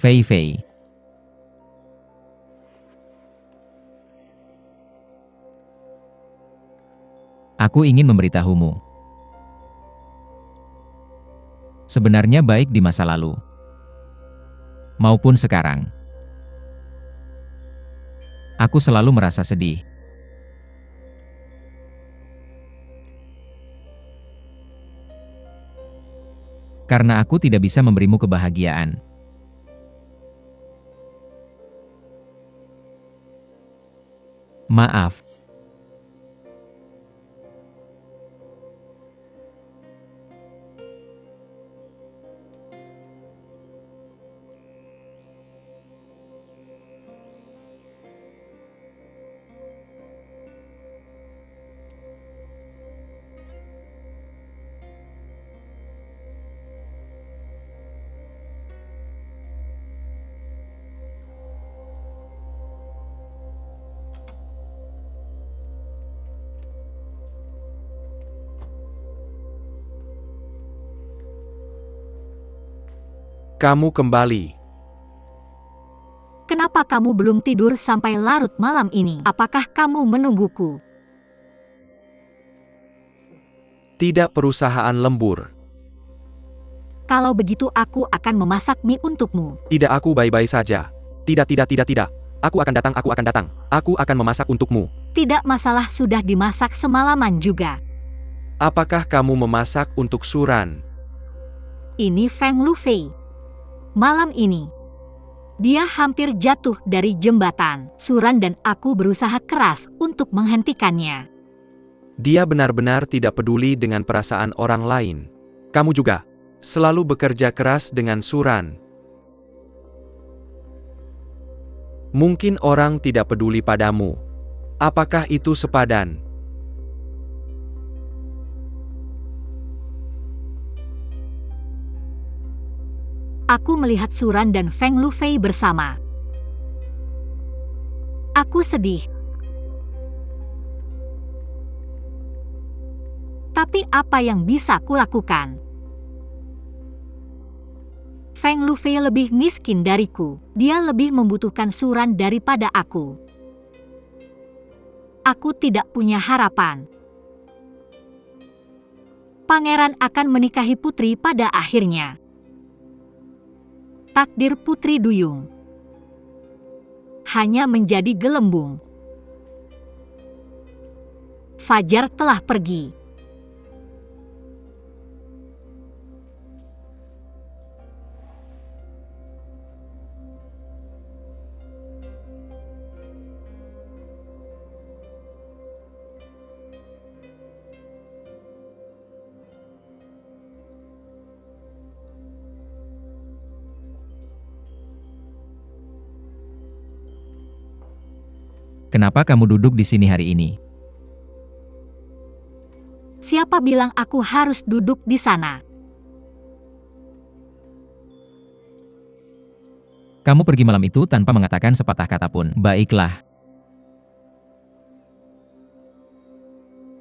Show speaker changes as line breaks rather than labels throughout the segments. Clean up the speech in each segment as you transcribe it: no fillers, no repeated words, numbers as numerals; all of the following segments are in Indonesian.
Fei Fei. Aku ingin memberitahumu. Sebenarnya baik di masa lalu. Maupun sekarang. Aku selalu merasa sedih. Karena aku tidak bisa memberimu kebahagiaan. Maaf.
Kamu kembali.
Kenapa kamu belum tidur sampai larut malam ini? Apakah kamu menungguku?
Tidak, perusahaan lembur.
Kalau begitu aku akan memasak mie untukmu.
Tidak, aku baik-baik saja. Tidak. Aku akan datang. Aku akan memasak untukmu.
Tidak masalah, sudah dimasak semalaman juga.
Apakah kamu memasak untuk Suran?
Ini Feng Lufei. Malam ini, dia hampir jatuh dari jembatan. Suran dan aku berusaha keras untuk menghentikannya.
Dia benar-benar tidak peduli dengan perasaan orang lain. Kamu juga selalu bekerja keras dengan Suran. Mungkin orang tidak peduli padamu. Apakah itu sepadan?
Aku melihat Suran dan Feng Lufei bersama. Aku sedih. Tapi apa yang bisa kulakukan? Feng Lufei lebih miskin dariku. Dia lebih membutuhkan Suran daripada aku. Aku tidak punya harapan. Pangeran akan menikahi putri pada akhirnya. Takdir Putri Duyung hanya menjadi gelembung. Fajar telah pergi.
Kenapa kamu duduk di sini hari ini?
Siapa bilang aku harus duduk di sana?
Kamu pergi malam itu tanpa mengatakan sepatah kata pun. Baiklah.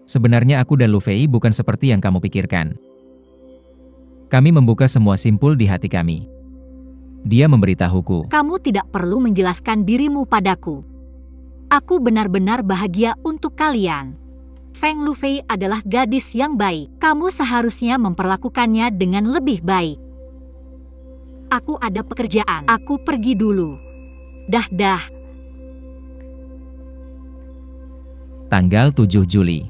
Sebenarnya aku dan Lufei bukan seperti yang kamu pikirkan. Kami membuka semua simpul di hati kami. Dia memberitahuku.
Kamu tidak perlu menjelaskan dirimu padaku. Aku benar-benar bahagia untuk kalian. Feng Lufei adalah gadis yang baik. Kamu seharusnya memperlakukannya dengan lebih baik. Aku ada pekerjaan. Aku pergi dulu. Dah.
Tanggal 7 Juli.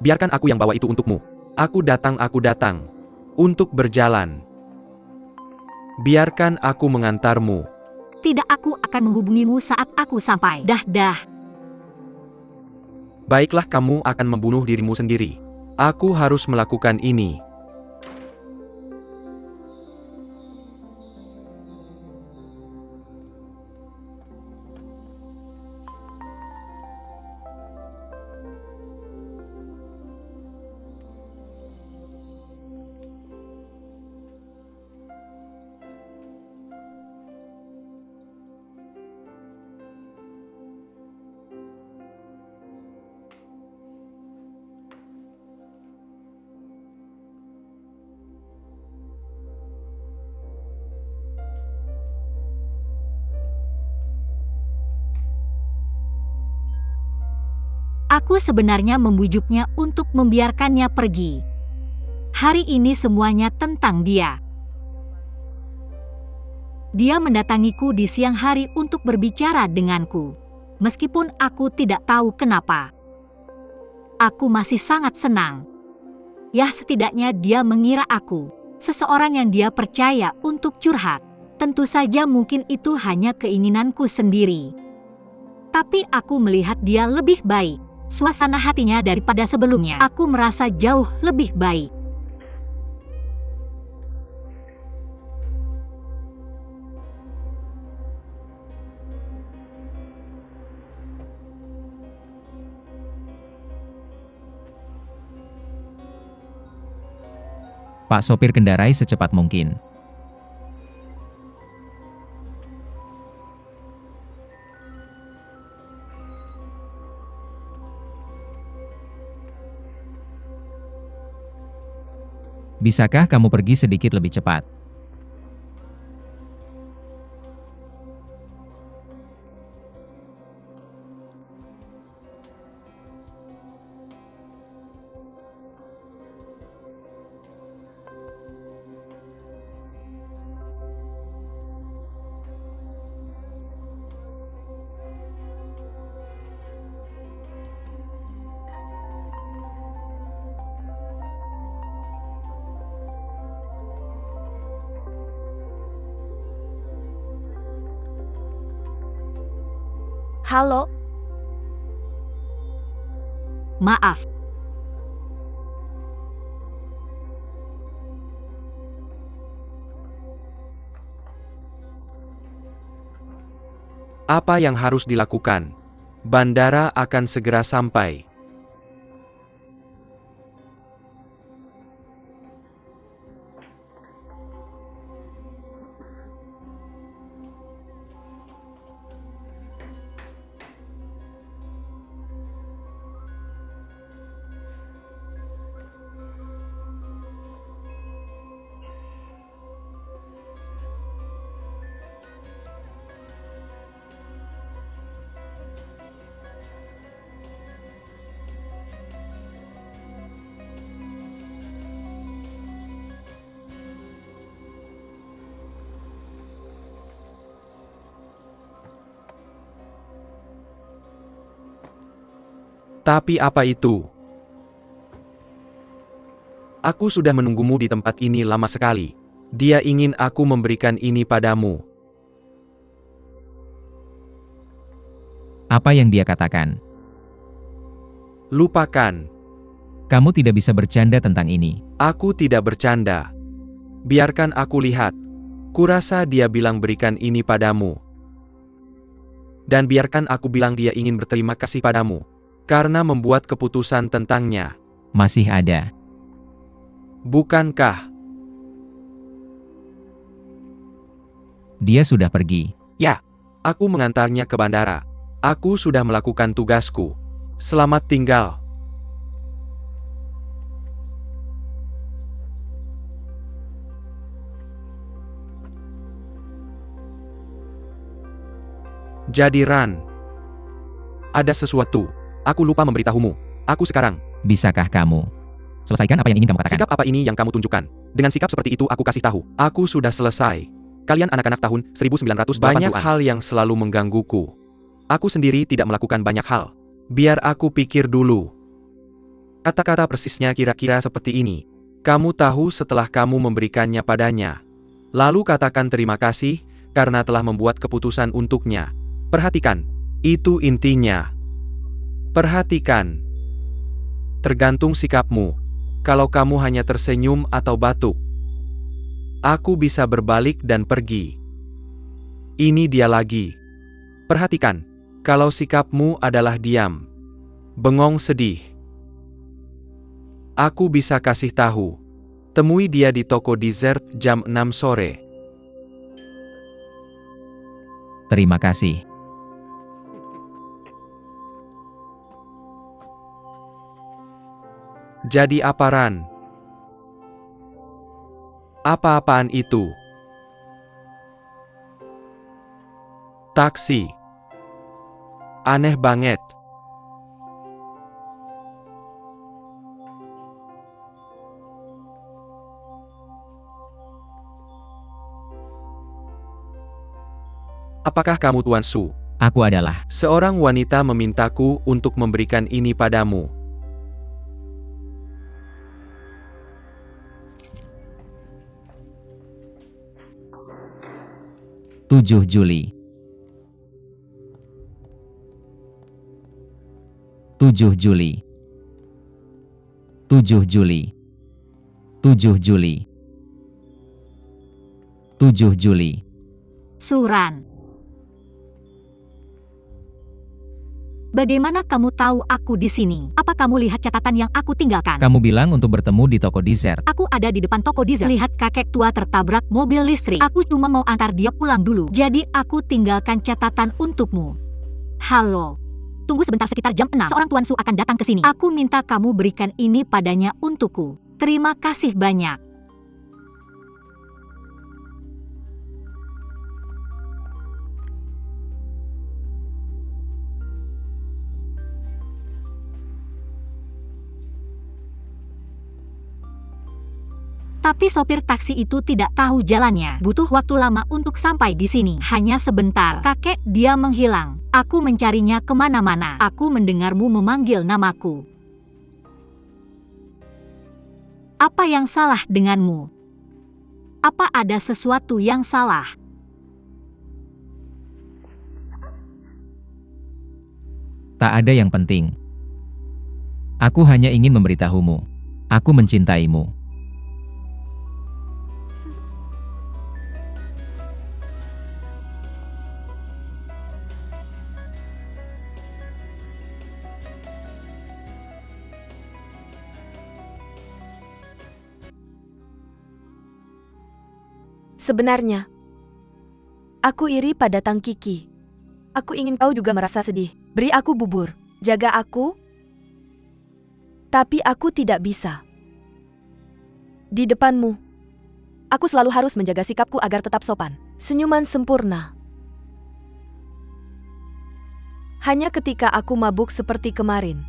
Biarkan aku yang bawa itu untukmu. Aku datang. Untuk berjalan. Biarkan aku mengantarmu.
Tidak, aku akan menghubungimu saat aku sampai. Dah.
Baiklah, kamu akan membunuh dirimu sendiri. Aku harus melakukan ini.
Aku sebenarnya membujuknya untuk membiarkannya pergi. Hari ini semuanya tentang dia. Dia mendatangiku di siang hari untuk berbicara denganku. Meskipun aku tidak tahu kenapa. Aku masih sangat senang. Ya, setidaknya dia mengira aku seseorang yang dia percaya untuk curhat. Tentu saja mungkin itu hanya keinginanku sendiri. Tapi aku melihat dia lebih baik. Suasana hatinya daripada sebelumnya. Aku merasa jauh lebih baik.
Pak sopir kendarai secepat mungkin. Bisakah kamu pergi sedikit lebih cepat?
Halo,
Maaf.
Apa yang harus dilakukan? Bandara akan segera sampai. Tapi apa itu? Aku sudah menunggumu di tempat ini lama sekali. Dia ingin aku memberikan ini padamu.
Apa yang dia katakan?
Lupakan.
Kamu tidak bisa bercanda tentang ini.
Aku tidak bercanda. Biarkan aku lihat. Kurasa dia bilang berikan ini padamu. Dan biarkan aku bilang dia ingin berterima kasih padamu. Karena membuat keputusan tentangnya.
Masih ada.
Bukankah?
Dia sudah pergi.
Ya, aku mengantarnya ke bandara. Aku sudah melakukan tugasku. Selamat tinggal. Jadi Ran, ada sesuatu. Aku lupa memberitahumu. Aku sekarang.
Bisakah kamu selesaikan apa yang ingin kamu katakan?
Sikap apa ini yang kamu tunjukkan? Dengan sikap seperti itu aku kasih tahu. Aku sudah selesai. Kalian anak-anak tahun 1980-an. Banyak hal yang selalu menggangguku. Aku sendiri tidak melakukan banyak hal. Biar aku pikir dulu. Kata-kata persisnya kira-kira seperti ini. Kamu tahu setelah kamu memberikannya padanya. Lalu katakan terima kasih, karena telah membuat keputusan untuknya. Perhatikan. Itu intinya. Perhatikan. Tergantung sikapmu. Kalau kamu hanya tersenyum atau batuk, aku bisa berbalik dan pergi. Ini dia lagi. Perhatikan. Kalau sikapmu adalah diam, bengong sedih, aku bisa kasih tahu. Temui dia di toko dessert jam 6 sore.
Terima kasih.
Jadi apa Ran? Apa-apaan itu? Taksi. Aneh banget. Apakah kamu Tuan Su?
Aku adalah.
Seorang wanita memintaku untuk memberikan ini padamu.
Tujuh Juli. 7 Juli. 7 Juli. 7 Juli. 7 Juli.
Suran. Bagaimana kamu tahu aku di sini? Apa kamu lihat catatan yang aku tinggalkan?
Kamu bilang untuk bertemu di toko dessert.
Aku ada di depan toko dessert. Lihat kakek tua tertabrak mobil listrik. Aku cuma mau antar dia pulang dulu. Jadi aku tinggalkan catatan untukmu. Halo. Tunggu sebentar, sekitar jam 6. Seorang Tuan Su akan datang ke sini. Aku minta kamu berikan ini padanya untukku. Terima kasih banyak. Tapi sopir taksi itu tidak tahu jalannya. Butuh waktu lama untuk sampai di sini. Hanya sebentar. Kakek, dia menghilang. Aku mencarinya kemana-mana. Aku mendengarmu memanggil namaku. Apa yang salah denganmu? Apa ada sesuatu yang salah?
Tak ada yang penting. Aku hanya ingin memberitahumu. Aku mencintaimu.
Sebenarnya, aku iri pada Tang Kiki. Aku ingin kau juga merasa sedih. Beri aku bubur. Jaga aku. Tapi aku tidak bisa. Di depanmu, aku selalu harus menjaga sikapku agar tetap sopan. Senyuman sempurna. Hanya ketika aku mabuk seperti kemarin,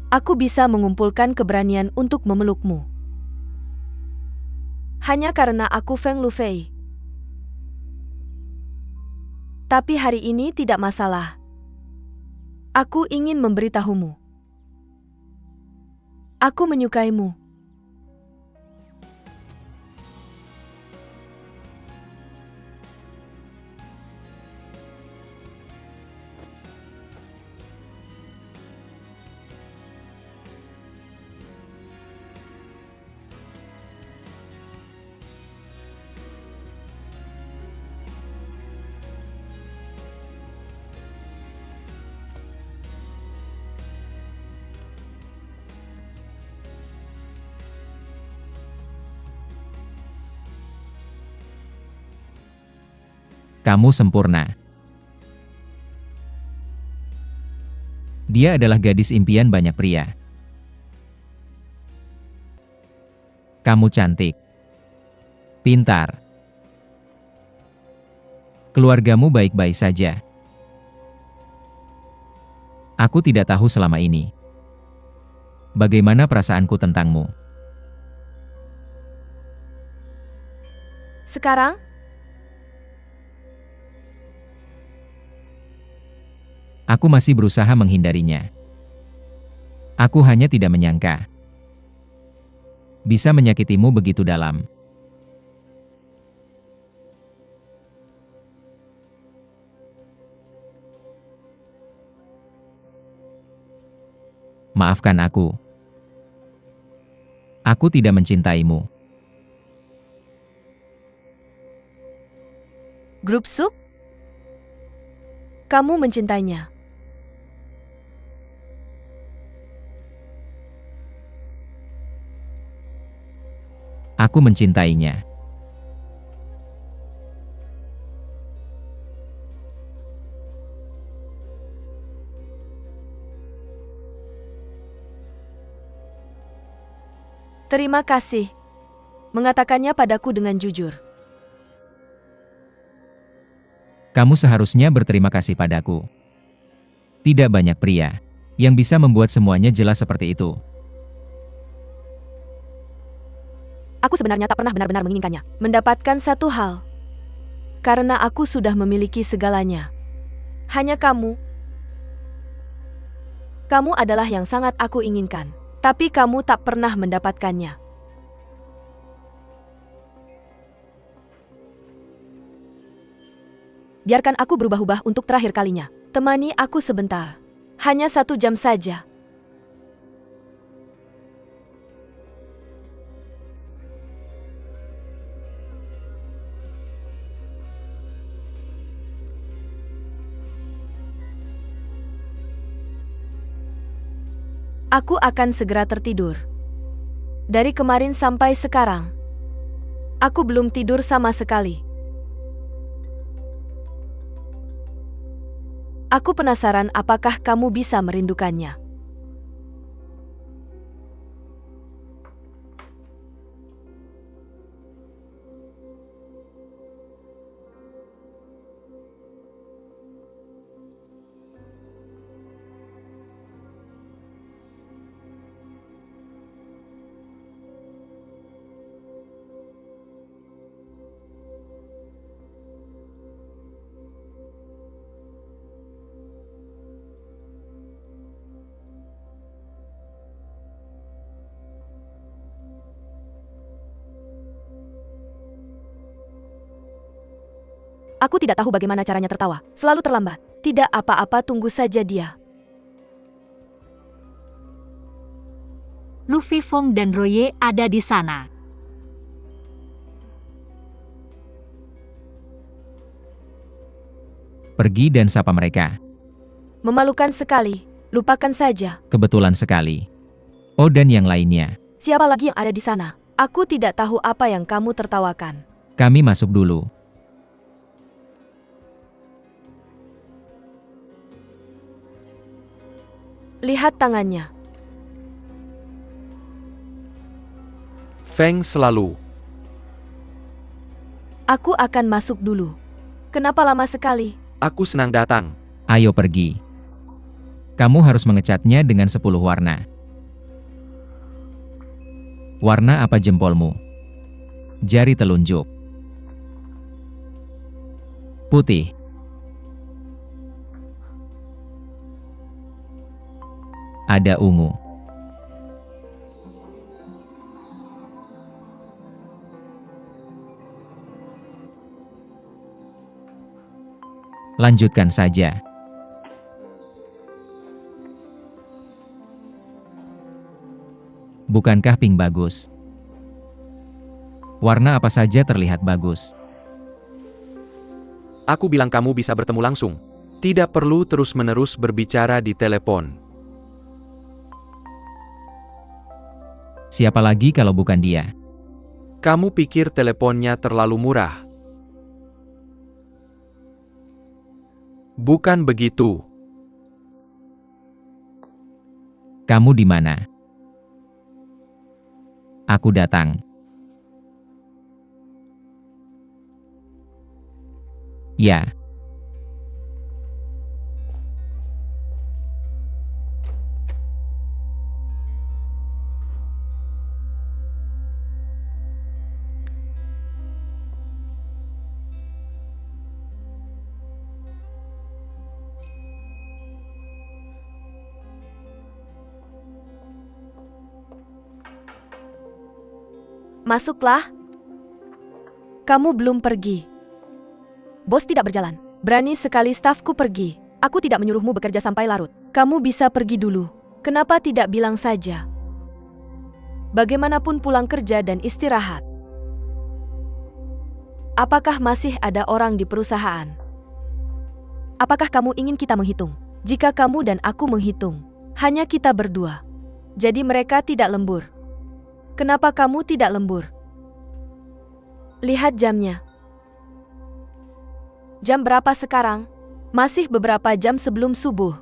aku bisa mengumpulkan keberanian untuk memelukmu. Hanya karena aku Feng Lufei. Tapi hari ini tidak masalah. Aku ingin memberitahumu. Aku menyukaimu.
Kamu sempurna. Dia adalah gadis impian banyak pria. Kamu cantik. Pintar. Keluargamu baik-baik saja. Aku tidak tahu selama ini. Bagaimana perasaanku tentangmu?
Sekarang,
Aku masih berusaha menghindarinya. Aku hanya tidak menyangka bisa menyakitimu begitu dalam. Maafkan aku. Aku tidak mencintaimu.
Grup Suk? Kamu mencintainya.
Aku mencintainya.
Terima kasih. Mengatakannya padaku dengan jujur.
Kamu seharusnya berterima kasih padaku. Tidak banyak pria yang bisa membuat semuanya jelas seperti itu.
Aku sebenarnya tak pernah benar-benar menginginkannya. Mendapatkan satu hal. karena aku sudah memiliki segalanya. Hanya kamu. Kamu adalah yang sangat aku inginkan, tapi kamu tak pernah mendapatkannya. Biarkan aku berubah-ubah untuk terakhir kalinya. Temani aku sebentar. Hanya 1 jam saja. Aku akan segera tertidur. Dari kemarin sampai sekarang, aku belum tidur sama sekali. Aku penasaran apakah kamu bisa merindukannya. Aku tidak tahu bagaimana caranya tertawa. Selalu terlambat. Tidak apa-apa, tunggu saja dia.
Luffy, Fong, dan Roye ada di sana.
Pergi dan sapa mereka.
Memalukan sekali. Lupakan saja.
Kebetulan sekali. Oh, dan yang lainnya.
Siapa lagi yang ada di sana? Aku tidak tahu apa yang kamu tertawakan.
Kami masuk dulu.
Lihat tangannya.
Feng selalu.
Aku akan masuk dulu. Kenapa lama sekali?
Aku senang datang.
Ayo pergi. Kamu harus mengecatnya dengan 10 warna. Warna apa jempolmu? Jari telunjuk. Putih. Ada ungu. Lanjutkan saja. Bukankah pink bagus? Warna apa saja terlihat bagus.
Aku bilang kamu bisa bertemu langsung. Tidak perlu terus-menerus berbicara di telepon.
Siapa lagi kalau bukan dia?
Kamu pikir teleponnya terlalu murah? Bukan begitu.
Kamu di mana? Aku datang. Ya.
Masuklah. Kamu belum pergi. Bos tidak berjalan. Berani sekali stafku pergi. Aku tidak menyuruhmu bekerja sampai larut. Kamu bisa pergi dulu. Kenapa tidak bilang saja? Bagaimanapun pulang kerja dan istirahat. Apakah masih ada orang di perusahaan? Apakah kamu ingin kita menghitung? Jika kamu dan aku menghitung, hanya kita berdua. Jadi mereka tidak lembur. Kenapa kamu tidak lembur? Lihat jamnya. Jam berapa sekarang? Masih beberapa jam sebelum subuh.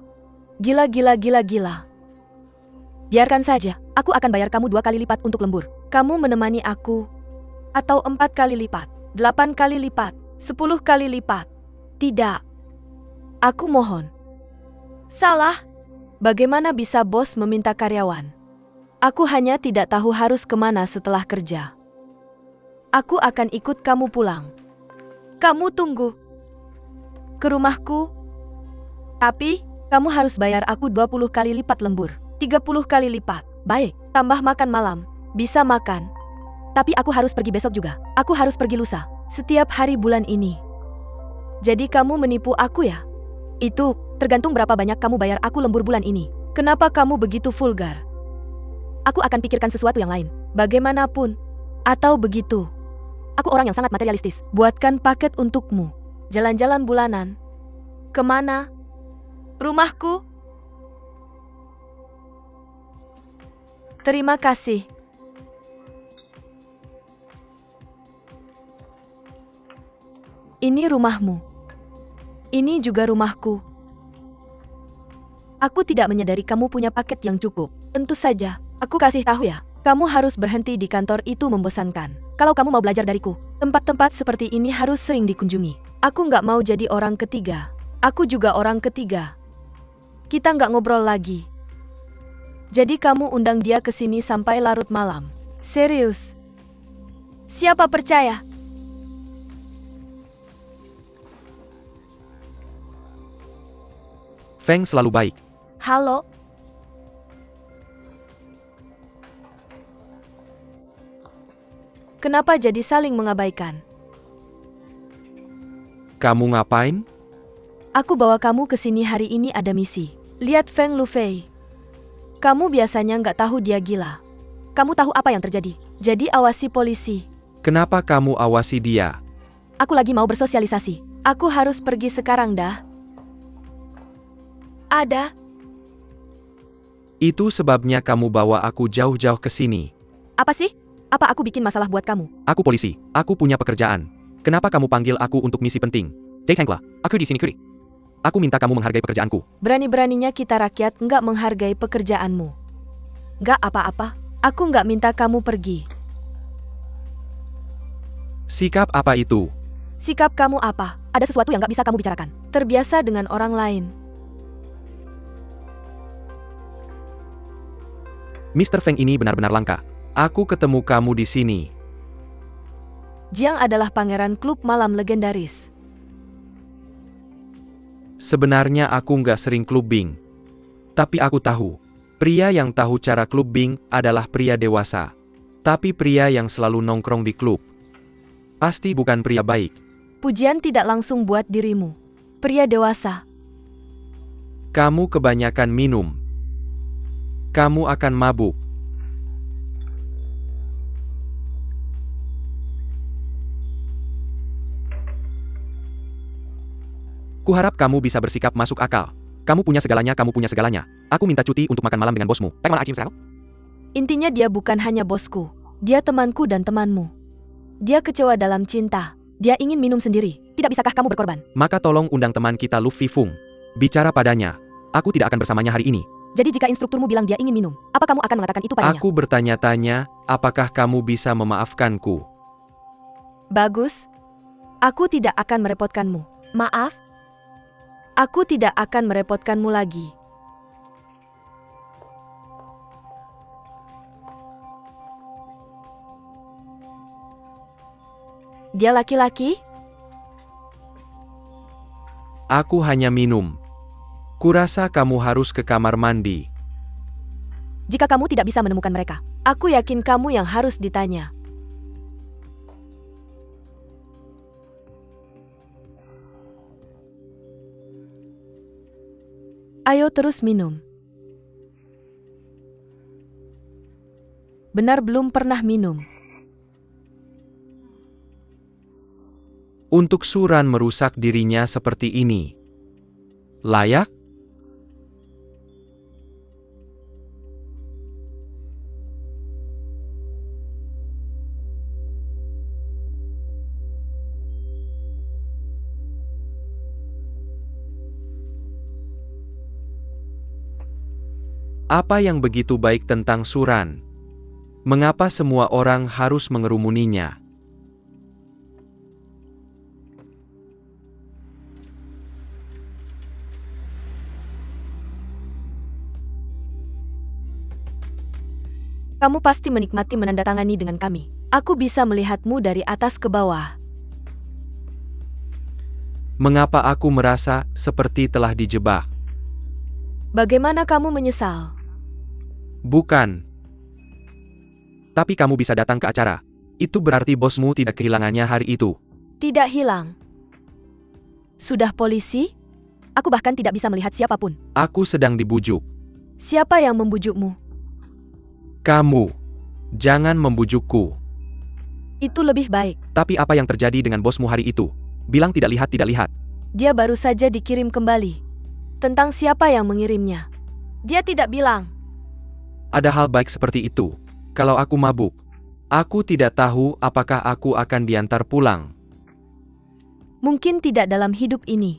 Gila. Biarkan saja, aku akan bayar kamu 2 kali lipat untuk lembur. Kamu menemani aku. Atau 4 kali lipat, 8 kali lipat, 10 kali lipat. Tidak. Aku mohon. Salah. Bagaimana bisa bos meminta karyawan? Aku hanya tidak tahu harus kemana setelah kerja. Aku akan ikut kamu pulang. Kamu tunggu. Ke rumahku. Tapi, kamu harus bayar aku 20 kali lipat lembur. 30 kali lipat. Baik, tambah makan malam. Bisa makan. Tapi aku harus pergi besok juga. Aku harus pergi lusa. Setiap hari bulan ini. Jadi kamu menipu aku ya? Itu, tergantung berapa banyak kamu bayar aku lembur bulan ini. Kenapa kamu begitu vulgar? Aku akan pikirkan sesuatu yang lain. Bagaimanapun. Atau begitu. Aku orang yang sangat materialistis. Buatkan paket untukmu. Jalan-jalan bulanan. Kemana? Rumahku? Terima kasih. Ini rumahmu. Ini juga rumahku. Aku tidak menyadari kamu punya paket yang cukup. Tentu saja, aku kasih tahu ya. Kamu harus berhenti di kantor itu membosankan. Kalau kamu mau belajar dariku, tempat-tempat seperti ini harus sering dikunjungi. Aku nggak mau jadi orang ketiga. Aku juga orang ketiga. Kita nggak ngobrol lagi. Jadi kamu undang dia ke sini sampai larut malam. Serius? Siapa percaya?
Feng selalu baik.
Halo? Kenapa jadi saling mengabaikan?
Kamu ngapain?
Aku bawa kamu ke sini hari ini ada misi. Lihat Feng Lufei. Kamu biasanya nggak tahu dia gila. Kamu tahu apa yang terjadi? Jadi awasi polisi.
Kenapa kamu awasi dia?
Aku lagi mau bersosialisasi. Aku harus pergi sekarang dah. Ada.
Itu sebabnya kamu bawa aku jauh-jauh ke sini.
Apa sih? Apa aku bikin masalah buat kamu?
Aku polisi. Aku punya pekerjaan. Kenapa kamu panggil aku untuk misi penting? Jake Hengla, aku di sini kiri. Aku minta kamu menghargai pekerjaanku.
Berani-beraninya kita rakyat nggak menghargai pekerjaanmu. Nggak apa-apa. Aku nggak minta kamu pergi.
Sikap apa itu?
Sikap kamu apa? Ada sesuatu yang nggak bisa kamu bicarakan. Terbiasa dengan orang lain.
Mr. Feng ini benar-benar langka. Aku ketemu kamu di sini.
Jiang adalah pangeran klub malam legendaris.
Sebenarnya aku nggak sering clubbing. Tapi aku tahu. Pria yang tahu cara clubbing adalah pria dewasa. Tapi pria yang selalu nongkrong di klub pasti bukan pria baik.
Pujian tidak langsung buat dirimu. Pria dewasa.
Kamu kebanyakan minum. Kamu akan mabuk. Kuharap kamu bisa bersikap masuk akal. Kamu punya segalanya, kamu punya segalanya. Aku minta cuti untuk makan malam dengan bosmu.
Intinya dia bukan hanya bosku. Dia temanku dan temanmu. Dia kecewa dalam cinta. Dia ingin minum sendiri. Tidak bisakah kamu berkorban?
Maka tolong undang teman kita Lu Fifung. Bicara padanya. Aku tidak akan bersamanya hari ini.
Jadi jika instrukturmu bilang dia ingin minum, apa kamu akan mengatakan itu padanya?
Aku bertanya-tanya, apakah kamu bisa memaafkanku?
Bagus. Aku tidak akan merepotkanmu. Maaf. Aku tidak akan merepotkanmu lagi. Dia laki-laki?
Aku hanya minum. Kurasa kamu harus ke kamar mandi.
Jika kamu tidak bisa menemukan mereka, aku yakin kamu yang harus ditanya. Ayo terus minum. Benar belum pernah minum.
Untuk Suran merusak dirinya seperti ini. Layak? Apa yang begitu baik tentang Suran? Mengapa semua orang harus mengerumuninya?
Kamu pasti menikmati menandatangani dengan kami. Aku bisa melihatmu dari atas ke bawah.
Mengapa aku merasa seperti telah dijebak?
Bagaimana kamu menyesal?
Bukan. Tapi kamu bisa datang ke acara. Itu berarti bosmu tidak kehilangannya hari itu.
Tidak hilang. Sudah polisi? Aku bahkan tidak bisa melihat siapapun.
Aku sedang dibujuk.
Siapa yang membujukmu?
Kamu. Jangan membujukku.
Itu lebih baik.
Tapi apa yang terjadi dengan bosmu hari itu? Bilang tidak lihat, tidak lihat.
Dia baru saja dikirim kembali. Tentang siapa yang mengirimnya? Dia tidak bilang.
Ada hal baik seperti itu. Kalau aku mabuk, aku tidak tahu apakah aku akan diantar pulang.
Mungkin tidak dalam hidup ini.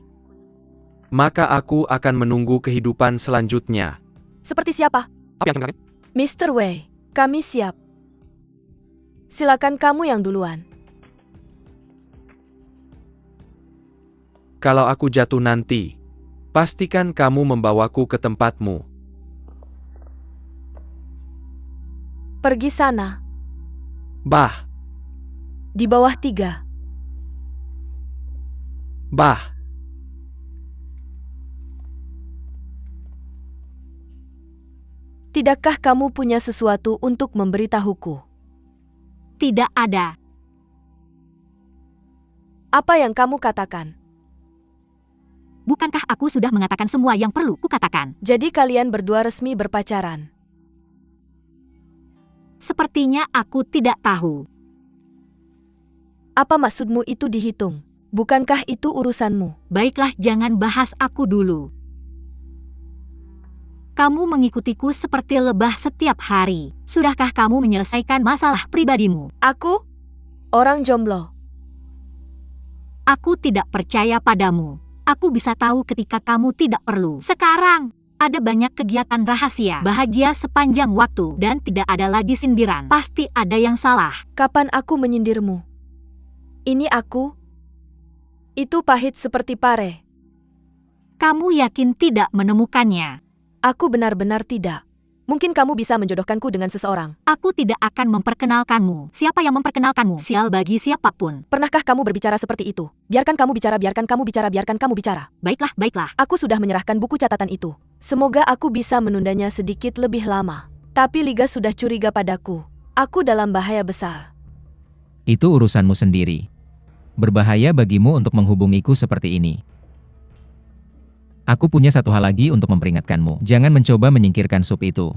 Maka aku akan menunggu kehidupan selanjutnya.
Seperti siapa?
Apa yang kamu?
Mr. Wei, kami siap. Silakan kamu yang duluan.
Kalau aku jatuh nanti, pastikan kamu membawaku ke tempatmu.
Pergi sana.
Bah,
Di bawah 3.
bah.
Tidakkah kamu punya sesuatu untuk memberitahuku?
Tidak ada.
Apa yang kamu katakan?
Bukankah aku sudah mengatakan semua yang perlu kukatakan?
Jadi kalian berdua resmi berpacaran.
Sepertinya aku tidak tahu.
Apa maksudmu itu dihitung? Bukankah itu urusanmu?
Baiklah, jangan bahas aku dulu. Kamu mengikutiku seperti lebah setiap hari. Sudahkah kamu menyelesaikan masalah pribadimu?
Aku? Orang jomblo.
Aku tidak percaya padamu. Aku bisa tahu ketika kamu tidak perlu. Sekarang, ada banyak kegiatan rahasia, bahagia sepanjang waktu, dan tidak ada lagi sindiran. Pasti ada yang salah.
Kapan aku menyindirmu? Ini aku? Itu pahit seperti pare.
Kamu yakin tidak menemukannya?
Aku benar-benar tidak. Mungkin kamu bisa menjodohkanku dengan seseorang.
Aku tidak akan memperkenalkanmu. Siapa yang memperkenalkanmu? Sial bagi siapapun.
Pernahkah kamu berbicara seperti itu? Biarkan kamu bicara, biarkan kamu bicara, biarkan kamu bicara.
Baiklah, baiklah.
Aku sudah menyerahkan buku catatan itu. Semoga aku bisa menundanya sedikit lebih lama. Tapi Liga sudah curiga padaku. Aku dalam bahaya besar.
Itu urusanmu sendiri. Berbahaya bagimu untuk menghubungiku seperti ini. Aku punya satu hal lagi untuk memperingatkanmu. Jangan mencoba menyingkirkan sup itu.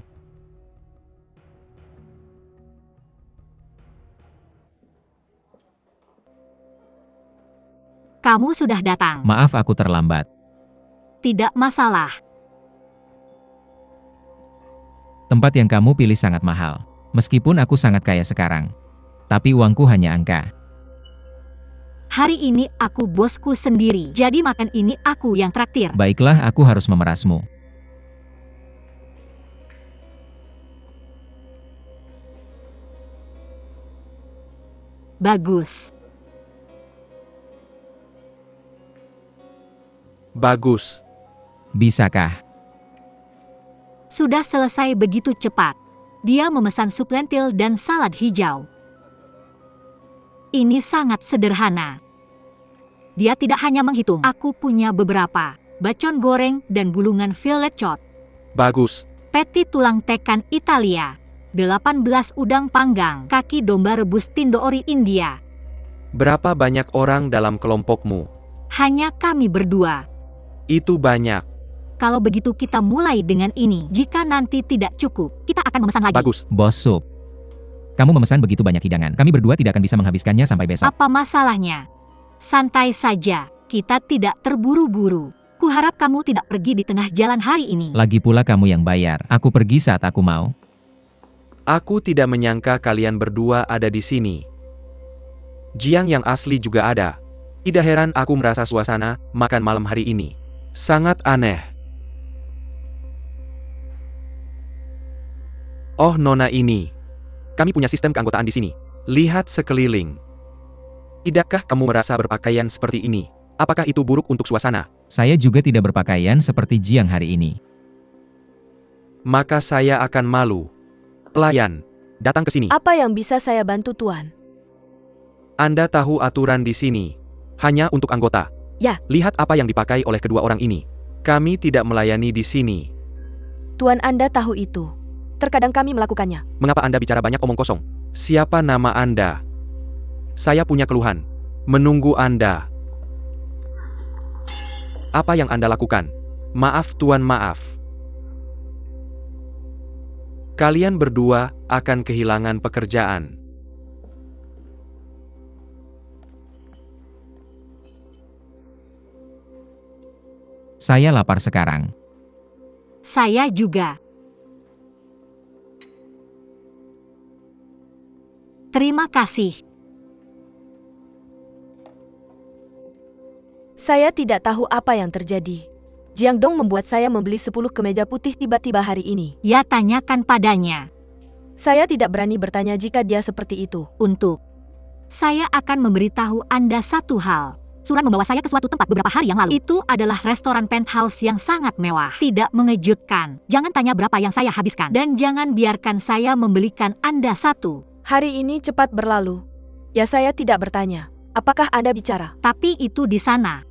Kamu sudah datang.
Maaf aku terlambat.
Tidak masalah.
Tempat yang kamu pilih sangat mahal. Meskipun aku sangat kaya sekarang. Tapi uangku hanya angka.
Hari ini aku bosku sendiri. Jadi makan ini aku yang traktir.
Baiklah, aku harus memerasmu.
Bagus.
Bagus.
Bisakah?
Sudah selesai begitu cepat. Dia memesan sup lentil dan salad hijau. Ini sangat sederhana. Dia tidak hanya menghitung. Aku punya beberapa. Bacon goreng dan gulungan fillet cod.
Bagus.
Patty tulang tekan Italia. 18 udang panggang. Kaki domba rebus tindo ori India.
Berapa banyak orang dalam kelompokmu?
Hanya kami berdua.
Itu banyak.
Kalau begitu kita mulai dengan ini. Jika nanti tidak cukup, kita akan memesan lagi.
Bagus.
Bos sup. Kamu memesan begitu banyak hidangan. Kami berdua tidak akan bisa menghabiskannya sampai besok.
Apa masalahnya? Santai saja. Kita tidak terburu-buru. Kuharap kamu tidak pergi di tengah jalan hari ini.
Lagi pula kamu yang bayar. Aku pergi saat aku mau.
Aku tidak menyangka kalian berdua ada di sini. Jiang yang asli juga ada. Tidak heran aku merasa suasana makan malam hari ini sangat aneh. Oh nona ini. Kami punya sistem keanggotaan di sini. Lihat sekeliling. Tidakkah kamu merasa berpakaian seperti ini? Apakah itu buruk untuk suasana?
Saya juga tidak berpakaian seperti Jiang hari ini.
Maka saya akan malu. Pelayan, datang ke sini.
Apa yang bisa saya bantu, Tuan?
Anda tahu aturan di sini. Hanya untuk anggota.
Ya.
Lihat apa yang dipakai oleh kedua orang ini. Kami tidak melayani di sini.
Tuan Anda tahu itu. Terkadang kami melakukannya.
Mengapa Anda bicara banyak omong kosong? Siapa nama Anda? Saya punya keluhan. Menunggu Anda. Apa yang Anda lakukan? Maaf Tuan, maaf. Kalian berdua akan kehilangan pekerjaan.
Saya lapar sekarang.
Saya juga. Terima kasih.
Saya tidak tahu apa yang terjadi. Jiang Dong membuat saya membeli 10 kemeja putih tiba-tiba hari ini.
Ya, tanyakan padanya.
Saya tidak berani bertanya jika dia seperti itu.
Untuk saya akan memberitahu Anda satu hal. Suran membawa saya ke suatu tempat beberapa hari yang lalu. Itu adalah restoran penthouse yang sangat mewah. Tidak mengejutkan. Jangan tanya berapa yang saya habiskan. Dan jangan biarkan saya membelikan Anda satu.
Hari ini cepat berlalu. Ya, saya tidak bertanya. Apakah Anda bicara?
Tapi itu di sana.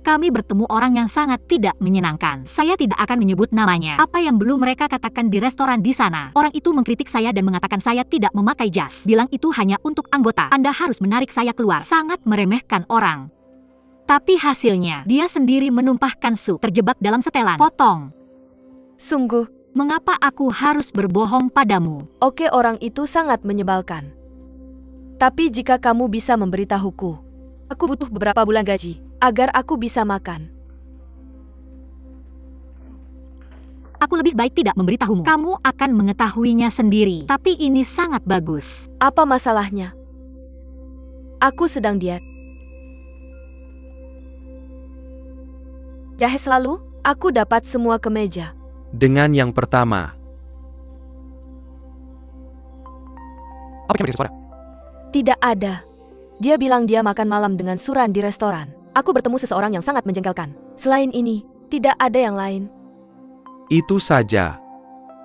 Kami bertemu orang yang sangat tidak menyenangkan. Saya tidak akan menyebut namanya. Apa yang belum mereka katakan di restoran di sana. Orang itu mengkritik saya dan mengatakan saya tidak memakai jas. Bilang itu hanya untuk anggota. Anda harus menarik saya keluar. Sangat meremehkan orang. Tapi hasilnya, dia sendiri menumpahkan sup. Terjebak dalam setelan. Potong.
Sungguh,
Mengapa aku harus berbohong padamu?
oke, orang itu sangat menyebalkan. Tapi jika kamu bisa memberitahuku, aku butuh beberapa bulan gaji, agar aku bisa makan.
Aku lebih baik tidak memberitahumu. Kamu akan mengetahuinya sendiri. Tapi ini sangat bagus.
Apa masalahnya? Aku sedang diet. Jahit selalu, aku dapat semua kemeja.
Dengan yang pertama. Apa yang suara?
Tidak ada. Dia bilang dia makan malam dengan Suran di restoran. Aku bertemu seseorang yang sangat menjengkelkan. Selain ini, tidak ada yang lain.
Itu saja.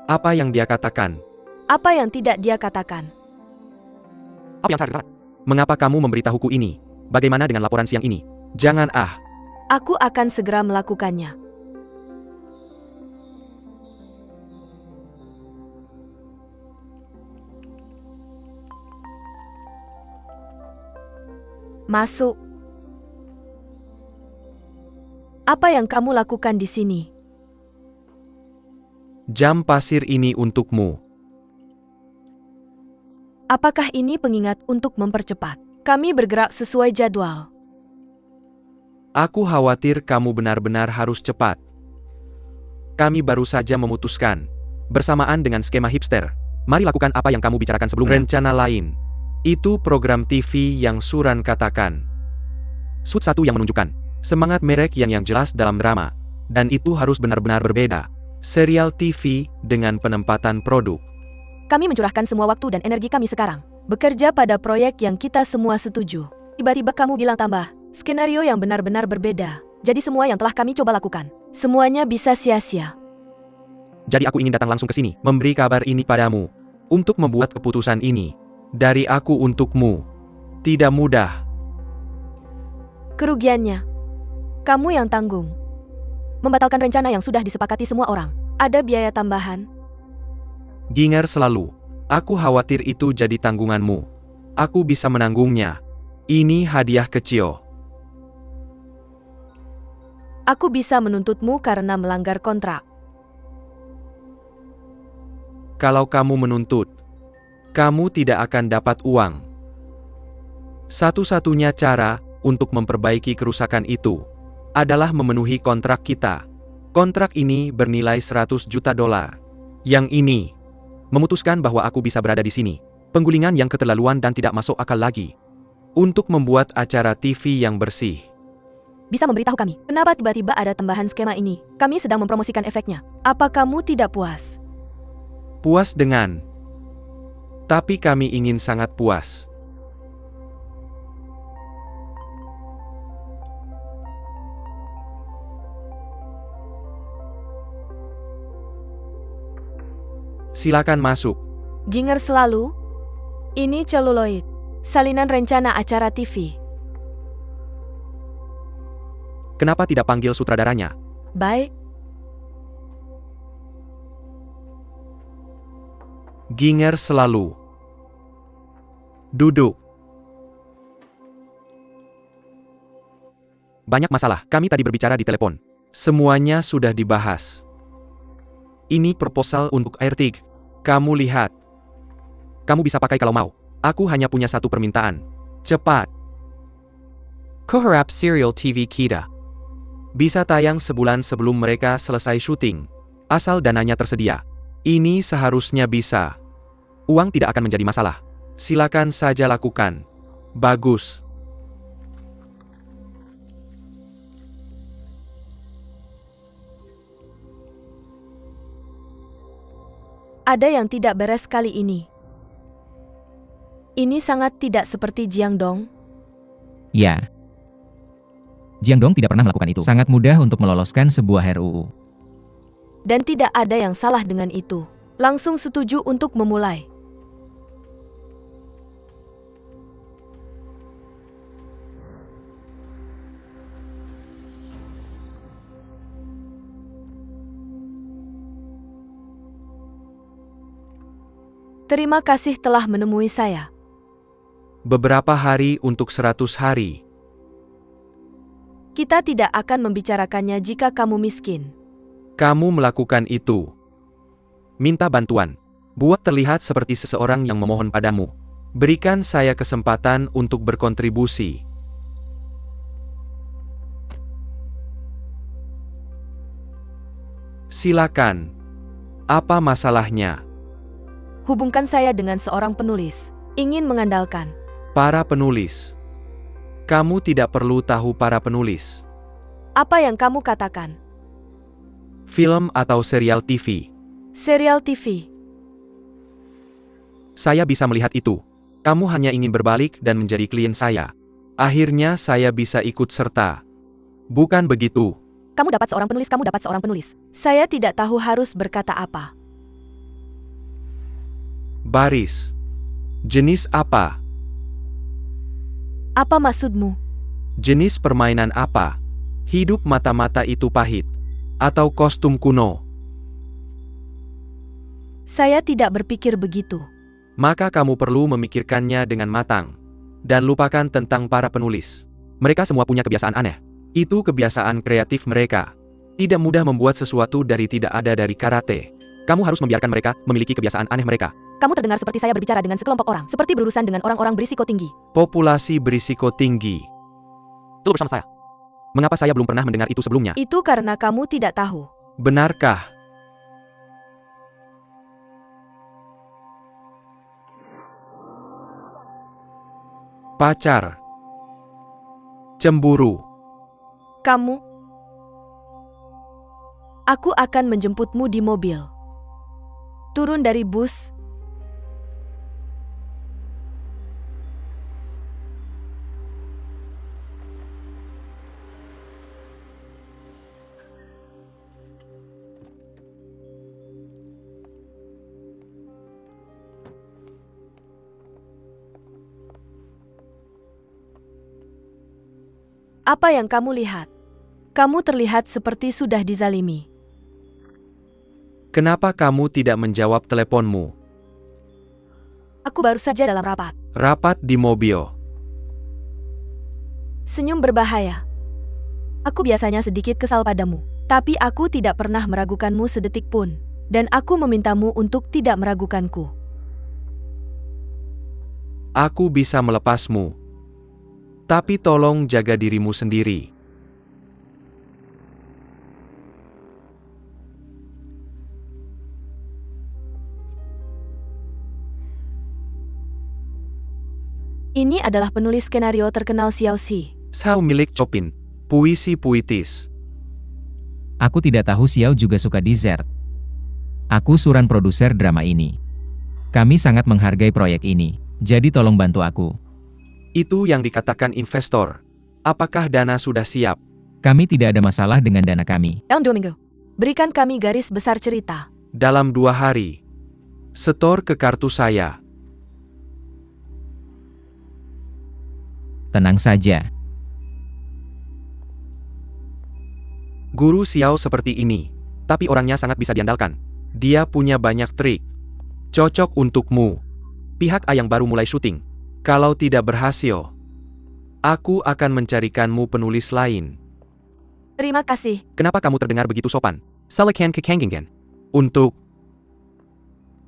Apa yang dia katakan?
Apa yang tidak dia katakan?
Apa yang saya katakan? Mengapa kamu memberitahuku ini? Bagaimana dengan laporan siang ini? Jangan
Aku akan segera melakukannya. Masuk. Apa yang kamu lakukan di sini?
Jam pasir ini untukmu.
Apakah ini pengingat untuk mempercepat? Kami bergerak sesuai jadwal.
Aku khawatir kamu benar-benar harus cepat. Kami baru saja memutuskan. Bersamaan dengan skema hipster. Mari lakukan apa yang kamu bicarakan sebelumnya. Rencana lain. Itu program TV yang Suran katakan. Sud satu yang menunjukkan semangat merek yang jelas dalam drama. Dan itu harus benar-benar berbeda. Serial TV dengan penempatan produk.
Kami mencurahkan semua waktu dan energi kami sekarang. Bekerja pada proyek yang kita semua setuju. Tiba-tiba kamu bilang tambah. Skenario yang benar-benar berbeda. Jadi semua yang telah kami coba lakukan. Semuanya bisa sia-sia.
Jadi aku ingin datang langsung ke sini. Memberi kabar ini padamu. Untuk membuat keputusan ini. Dari aku untukmu. Tidak mudah.
Kerugiannya. Kamu yang tanggung. Membatalkan rencana yang sudah disepakati semua orang. Ada biaya tambahan.
Ginger selalu. Aku khawatir itu jadi tanggunganmu. Aku bisa menanggungnya. Ini hadiah kecil.
Aku bisa menuntutmu karena melanggar kontrak.
Kalau kamu menuntut, kamu tidak akan dapat uang. Satu-satunya cara untuk memperbaiki kerusakan itu adalah memenuhi kontrak kita. Kontrak ini bernilai 100 juta dolar. Yang ini memutuskan bahwa aku bisa berada di sini. Penggulingan yang keterlaluan dan tidak masuk akal lagi. Untuk membuat acara TV yang bersih.
Bisa memberitahu kami, kenapa tiba-tiba ada tambahan skema ini? Kami sedang mempromosikan efeknya. Apa kamu tidak puas?
Puas dengan. Tapi kami ingin sangat puas. Silakan masuk.
Ginger selalu. Ini celuloid. Salinan rencana acara TV.
Kenapa tidak panggil sutradaranya?
Baik,
Ginger selalu. Duduk. Banyak masalah, kami tadi berbicara di telepon. Semuanya sudah dibahas. Ini proposal untuk Airtig. Kamu lihat. Kamu bisa pakai kalau mau. Aku hanya punya satu permintaan. Cepat. Koharap Serial TV kita bisa tayang sebulan sebelum mereka selesai syuting. Asal dananya tersedia. Ini seharusnya bisa. Uang tidak akan menjadi masalah. Silakan saja lakukan. Bagus.
ada yang tidak beres kali ini. Ini sangat tidak seperti Jiang Dong.
Ya. Jiang Dong tidak pernah melakukan itu. Sangat mudah untuk meloloskan sebuah RUU.
Dan tidak ada yang salah dengan itu. Langsung setuju untuk memulai. Terima kasih telah menemui saya.
Beberapa hari untuk 100 hari.
Kita tidak akan membicarakannya jika kamu miskin.
Kamu melakukan itu. Minta bantuan. Buat terlihat seperti seseorang yang memohon padamu. Berikan saya kesempatan untuk berkontribusi. Silakan. Apa masalahnya?
Hubungkan saya dengan seorang penulis. Ingin mengandalkan.
Para penulis. Kamu tidak perlu tahu para penulis.
Apa yang kamu katakan?
Film atau serial TV.
Serial TV.
Saya bisa melihat itu. Kamu hanya ingin berbalik dan menjadi klien saya. Akhirnya saya bisa ikut serta. Bukan begitu.
Kamu dapat seorang penulis, kamu dapat seorang penulis. Saya tidak tahu harus berkata apa.
Baris. Jenis apa?
Apa maksudmu?
Jenis permainan apa? Hidup mata-mata itu pahit. Atau kostum kuno?
Saya tidak berpikir begitu.
Maka kamu perlu memikirkannya dengan matang. Dan lupakan tentang para penulis. Mereka semua punya kebiasaan aneh. Itu kebiasaan kreatif mereka. Tidak mudah membuat sesuatu dari tidak ada dari karate. Kamu harus membiarkan mereka memiliki kebiasaan aneh mereka.
Kamu terdengar seperti saya berbicara dengan sekelompok orang, seperti berurusan dengan orang-orang berisiko tinggi.
Populasi berisiko tinggi. Itu bersama saya. Mengapa saya belum pernah mendengar itu sebelumnya?
Itu karena kamu tidak tahu.
Benarkah? Pacar. Cemburu.
Kamu. Aku akan menjemputmu di mobil. Turun dari bus. Apa yang kamu lihat? Kamu terlihat seperti sudah dizalimi.
Kenapa kamu tidak menjawab teleponmu?
Aku baru saja dalam rapat.
Rapat di mobil.
Senyum berbahaya. Aku biasanya sedikit kesal padamu, tapi aku tidak pernah meragukanmu sedetik pun. Dan aku memintamu untuk tidak meragukanku.
Aku bisa melepasmu. Tapi tolong jaga dirimu sendiri.
Ini adalah penulis skenario terkenal Xiao Xi.
Sao milik Chopin. Puisi puitis.
Aku tidak tahu Xiao juga suka dessert. Aku Suran produser drama ini. Kami sangat menghargai proyek ini, jadi tolong bantu aku.
Itu yang dikatakan investor. Apakah dana sudah siap?
Kami tidak ada masalah dengan dana kami.
Dalam 2 minggu. Berikan kami garis besar cerita.
Dalam 2 hari. Setor ke kartu saya.
Tenang saja.
Guru Xiao seperti ini, tapi orangnya sangat bisa diandalkan. Dia punya banyak trik. Cocok untukmu. Pihak A yang baru mulai syuting. Kalau tidak berhasil, aku akan mencarikanmu penulis lain.
Terima kasih.
Kenapa kamu terdengar begitu sopan? Salakan kekenggengen. Untuk...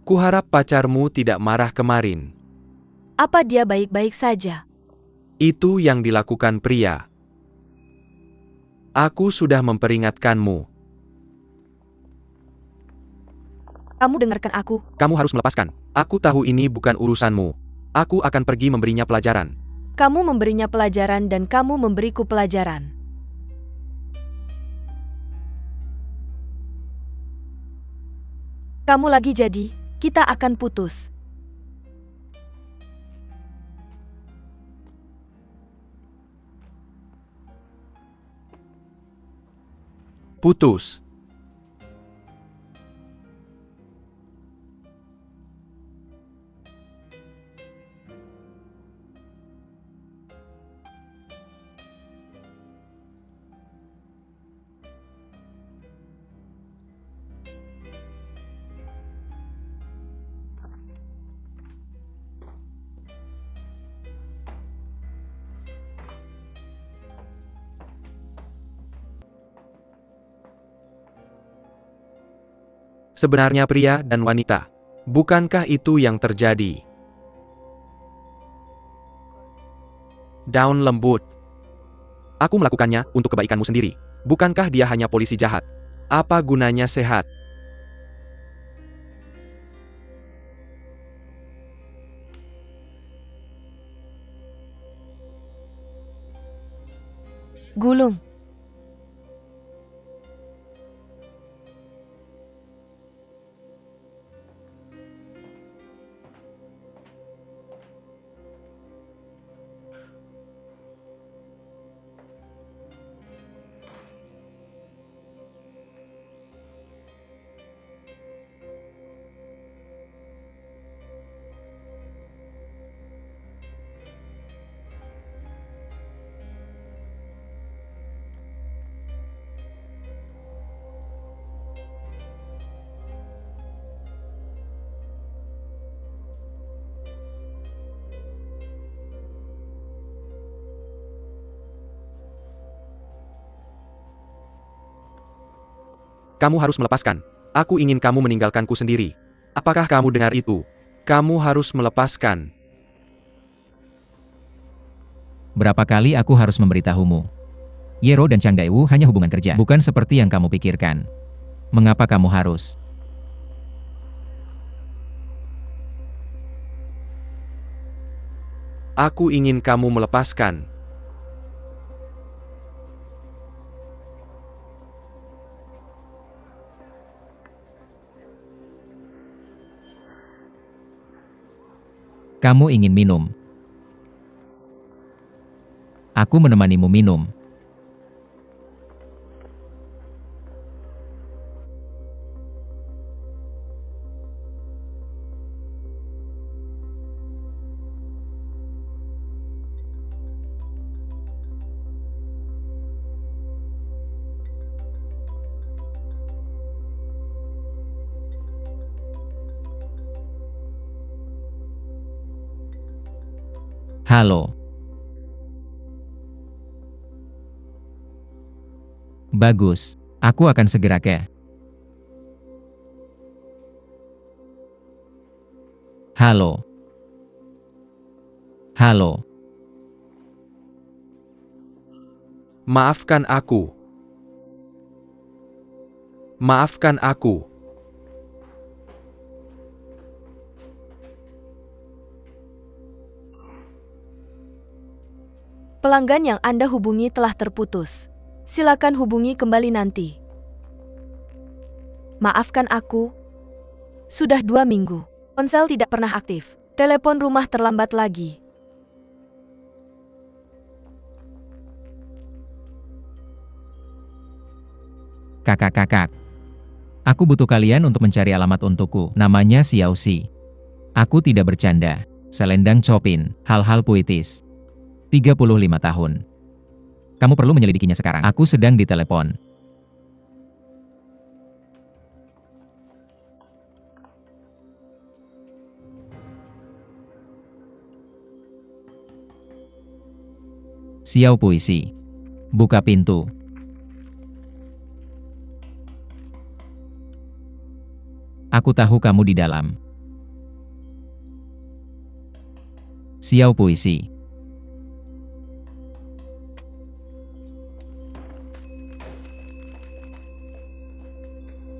Kuharap pacarmu tidak marah kemarin.
Apa dia baik-baik saja?
Itu yang dilakukan pria. Aku sudah memperingatkanmu.
Kamu dengarkan aku.
Kamu harus melepaskan. Aku tahu ini bukan urusanmu. Aku akan pergi memberinya pelajaran.
Kamu memberinya pelajaran dan kamu memberiku pelajaran. Kamu lagi jadi, kita akan putus.
Putus. Sebenarnya pria dan wanita. Bukankah itu yang terjadi? Daun lembut. Aku melakukannya untuk kebaikanmu sendiri. Bukankah dia hanya polisi jahat? Apa gunanya sehat?
Gulung.
Kamu harus melepaskan. Aku ingin kamu meninggalkanku sendiri. Apakah kamu dengar itu? Kamu harus melepaskan.
Berapa kali aku harus memberitahumu? Yero dan Chang Daewu hanya hubungan kerja, bukan seperti yang kamu pikirkan. Mengapa kamu harus?
Aku ingin kamu melepaskan.
Kamu ingin minum? Aku menemanimu minum. Halo. Bagus, aku akan segera ke. Halo. Halo.
Maafkan aku. Maafkan aku.
Pelanggan yang Anda hubungi telah terputus. Silakan hubungi kembali nanti. Maafkan aku. Sudah 2 minggu. Ponsel tidak pernah aktif. Telepon rumah terlambat lagi.
Kakak-kakak. Aku butuh kalian untuk mencari alamat untukku. Namanya Xiao Xi. Aku tidak bercanda. Selendang Chopin, hal-hal puitis. 35 tahun. Kamu perlu menyelidikinya sekarang. Aku sedang ditelepon. Xiao Puisi. Buka pintu. Aku tahu kamu di dalam. Xiao Puisi.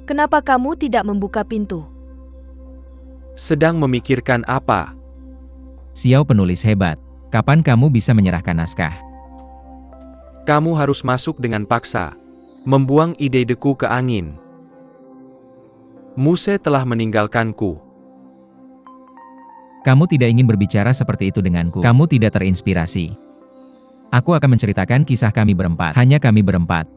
Kenapa kamu tidak membuka pintu?
Sedang memikirkan apa?
Xiao penulis hebat. Kapan kamu bisa menyerahkan naskah?
Kamu harus masuk dengan paksa. Membuang ide-ideku ke angin. Muse telah meninggalkanku.
Kamu tidak ingin berbicara seperti itu denganku. Kamu tidak terinspirasi. Aku akan menceritakan kisah kami berempat. Hanya kami berempat.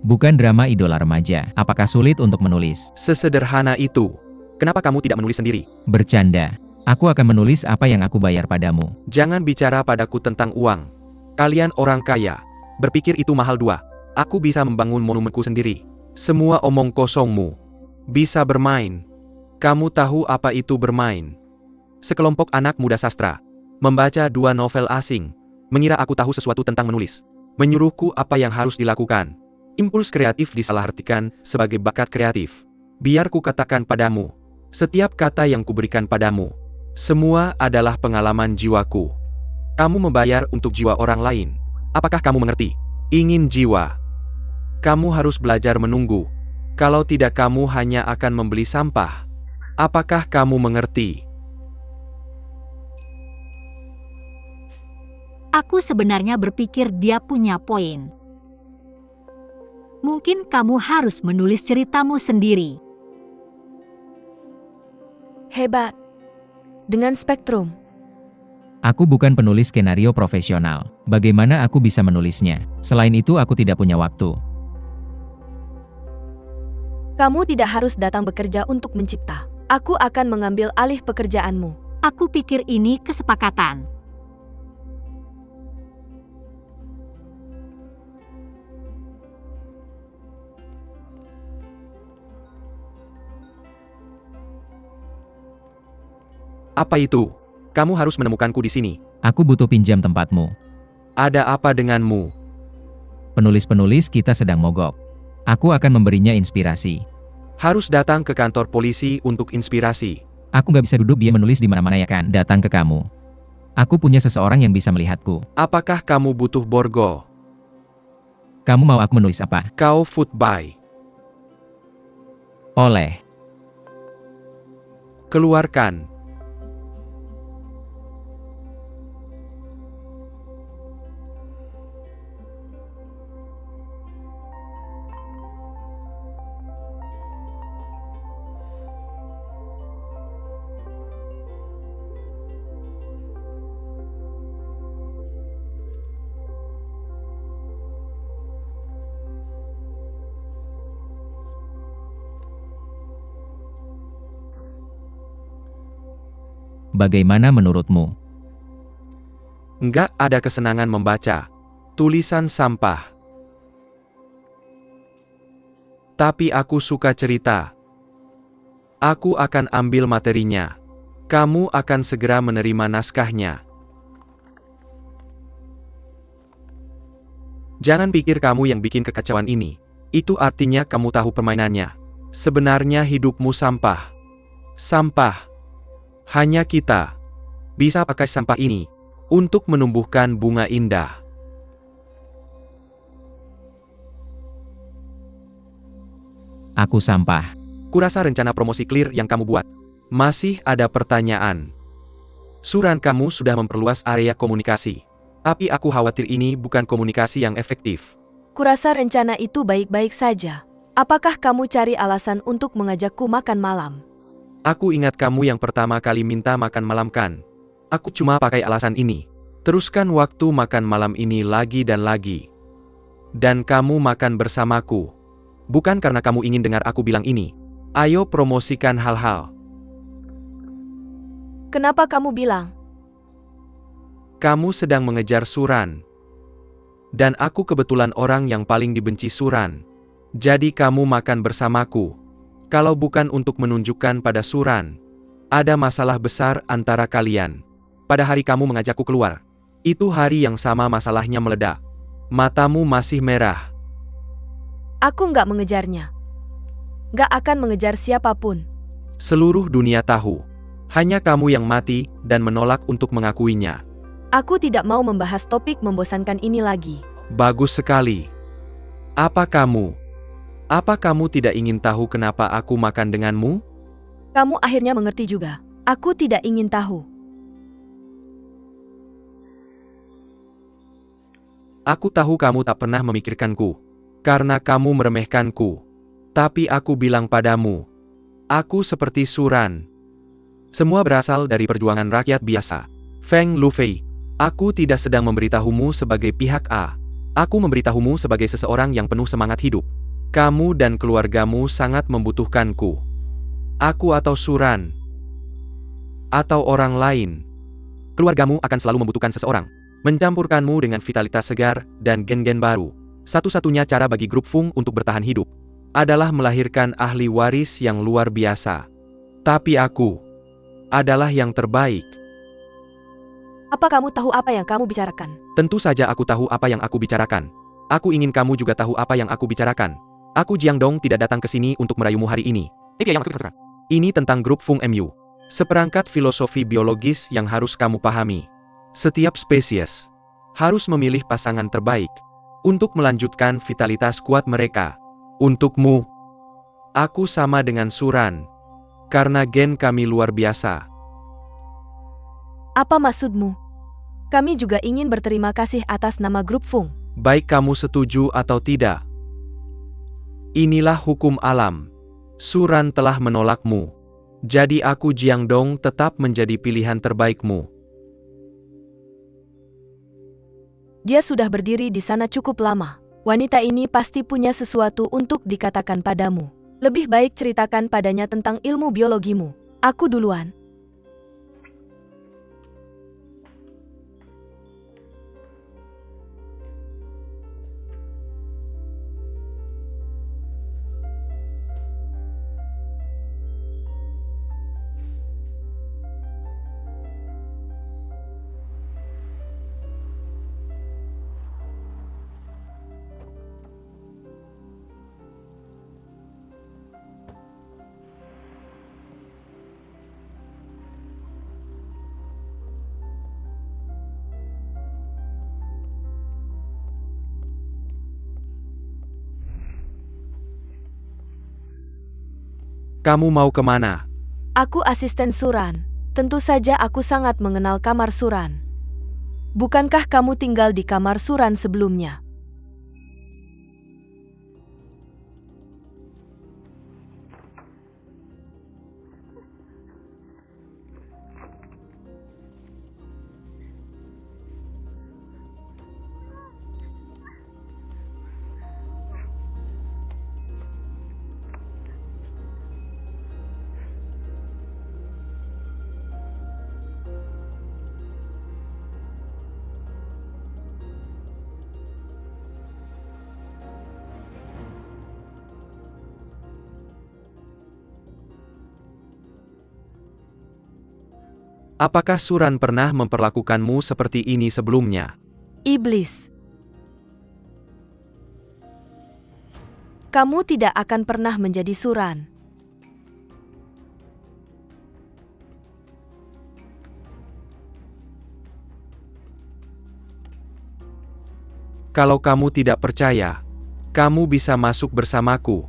Bukan drama idola remaja. Apakah sulit untuk menulis?
Sesederhana itu. Kenapa kamu tidak menulis sendiri?
Bercanda. Aku akan menulis apa yang aku bayar padamu.
Jangan bicara padaku tentang uang. Kalian orang kaya. Berpikir itu mahal dua. Aku bisa membangun monumenku sendiri. Semua omong kosongmu. Bisa bermain. Kamu tahu apa itu bermain? Sekelompok anak muda sastra. Membaca 2 novel asing. Mengira aku tahu sesuatu tentang menulis. Menyuruhku apa yang harus dilakukan. Impuls kreatif disalahartikan sebagai bakat kreatif. Biar ku katakan padamu. Setiap kata yang kuberikan padamu. Semua adalah pengalaman jiwaku. Kamu membayar untuk jiwa orang lain. Apakah kamu mengerti? Ingin jiwa. Kamu harus belajar menunggu. Kalau tidak kamu hanya akan membeli sampah. Apakah kamu mengerti?
Aku sebenarnya berpikir dia punya poin. Mungkin kamu harus menulis ceritamu sendiri.
Hebat. Dengan spektrum.
Aku bukan penulis skenario profesional. Bagaimana aku bisa menulisnya? Selain itu aku tidak punya waktu.
Kamu tidak harus datang bekerja untuk mencipta. Aku akan mengambil alih pekerjaanmu.
Aku pikir ini kesepakatan.
Apa itu? Kamu harus menemukanku di sini.
Aku butuh pinjam tempatmu.
Ada apa denganmu?
Penulis-penulis kita sedang mogok. Aku akan memberinya inspirasi.
Harus datang ke kantor polisi untuk inspirasi.
Aku gak bisa duduk dia menulis di mana-mana ya kan? Datang ke kamu. Aku punya seseorang yang bisa melihatku.
Apakah kamu butuh borgo?
Kamu mau aku menulis apa?
Kau footbay.
Oleh.
Keluarkan.
Bagaimana menurutmu?
Enggak ada kesenangan membaca tulisan sampah. Tapi aku suka cerita. Aku akan ambil materinya. Kamu akan segera menerima naskahnya. Jangan pikir kamu yang bikin kekacauan ini. Itu artinya kamu tahu permainannya. Sebenarnya hidupmu sampah. Sampah. Hanya kita bisa pakai sampah ini untuk menumbuhkan bunga indah.
Aku sampah.
Kurasa rencana promosi clear yang kamu buat. Masih ada pertanyaan. Suran kamu sudah memperluas area komunikasi. Tapi aku khawatir ini bukan komunikasi yang efektif.
Kurasa rencana itu baik-baik saja. Apakah kamu cari alasan untuk mengajakku makan malam?
Aku ingat kamu yang pertama kali minta makan malam kan? Aku cuma pakai alasan ini. Teruskan waktu makan malam ini lagi dan lagi. Dan kamu makan bersamaku. Bukan karena kamu ingin dengar aku bilang ini. Ayo promosikan hal-hal.
Kenapa kamu bilang?
Kamu sedang mengejar Suran. Dan aku kebetulan orang yang paling dibenci Suran. Jadi kamu makan bersamaku. Kalau bukan untuk menunjukkan pada Suran, ada masalah besar antara kalian. Pada hari kamu mengajakku keluar, Itu hari yang sama masalahnya meledak. Matamu masih merah.
Aku nggak mengejarnya. Nggak akan mengejar siapapun.
Seluruh dunia tahu. Hanya kamu yang mati dan menolak untuk mengakuinya.
Aku tidak mau membahas topik membosankan ini lagi.
Bagus sekali. Apa kamu tidak ingin tahu kenapa aku makan denganmu?
Kamu akhirnya mengerti juga. Aku tidak ingin tahu.
Aku tahu kamu tak pernah memikirkanku, karena kamu meremehkanku. Tapi aku bilang padamu, aku seperti Suran. Semua berasal dari perjuangan rakyat biasa. Feng Lufei, aku tidak sedang memberitahumu sebagai pihak A. Aku memberitahumu sebagai seseorang yang penuh semangat hidup. Kamu dan keluargamu sangat membutuhkanku. Aku atau Suran, atau orang lain. Keluargamu akan selalu membutuhkan seseorang. Mencampurkanmu dengan vitalitas segar dan gen-gen baru. Satu-satunya cara bagi grup Fung untuk bertahan hidup adalah melahirkan ahli waris yang luar biasa. Tapi aku adalah yang terbaik.
Apa kamu tahu apa yang kamu bicarakan?
Tentu saja aku tahu apa yang aku bicarakan. Aku ingin kamu juga tahu apa yang aku bicarakan. Aku Jiangdong tidak datang ke sini untuk merayumu hari ini. Ini tentang grup Fung MU. Seperangkat filosofi biologis yang harus kamu pahami. Setiap spesies harus memilih pasangan terbaik untuk melanjutkan vitalitas kuat mereka. Untukmu, aku sama dengan Suran, karena gen kami luar biasa.
Apa maksudmu? Kami juga ingin berterima kasih atas nama grup Fung.
Baik kamu setuju atau tidak. Inilah hukum alam. Suran telah menolakmu. Jadi aku Jiangdong tetap menjadi pilihan terbaikmu.
Dia sudah berdiri di sana cukup lama. Wanita ini pasti punya sesuatu untuk dikatakan padamu. Lebih baik ceritakan padanya tentang ilmu biologimu. Aku duluan.
Kamu mau kemana?
Aku asisten Suran. Tentu saja aku sangat mengenal kamar Suran. Bukankah kamu tinggal di kamar Suran sebelumnya?
Apakah Suran pernah memperlakukanmu seperti ini sebelumnya?
Iblis. Kamu tidak akan pernah menjadi Suran.
Kalau kamu tidak percaya, kamu bisa masuk bersamaku.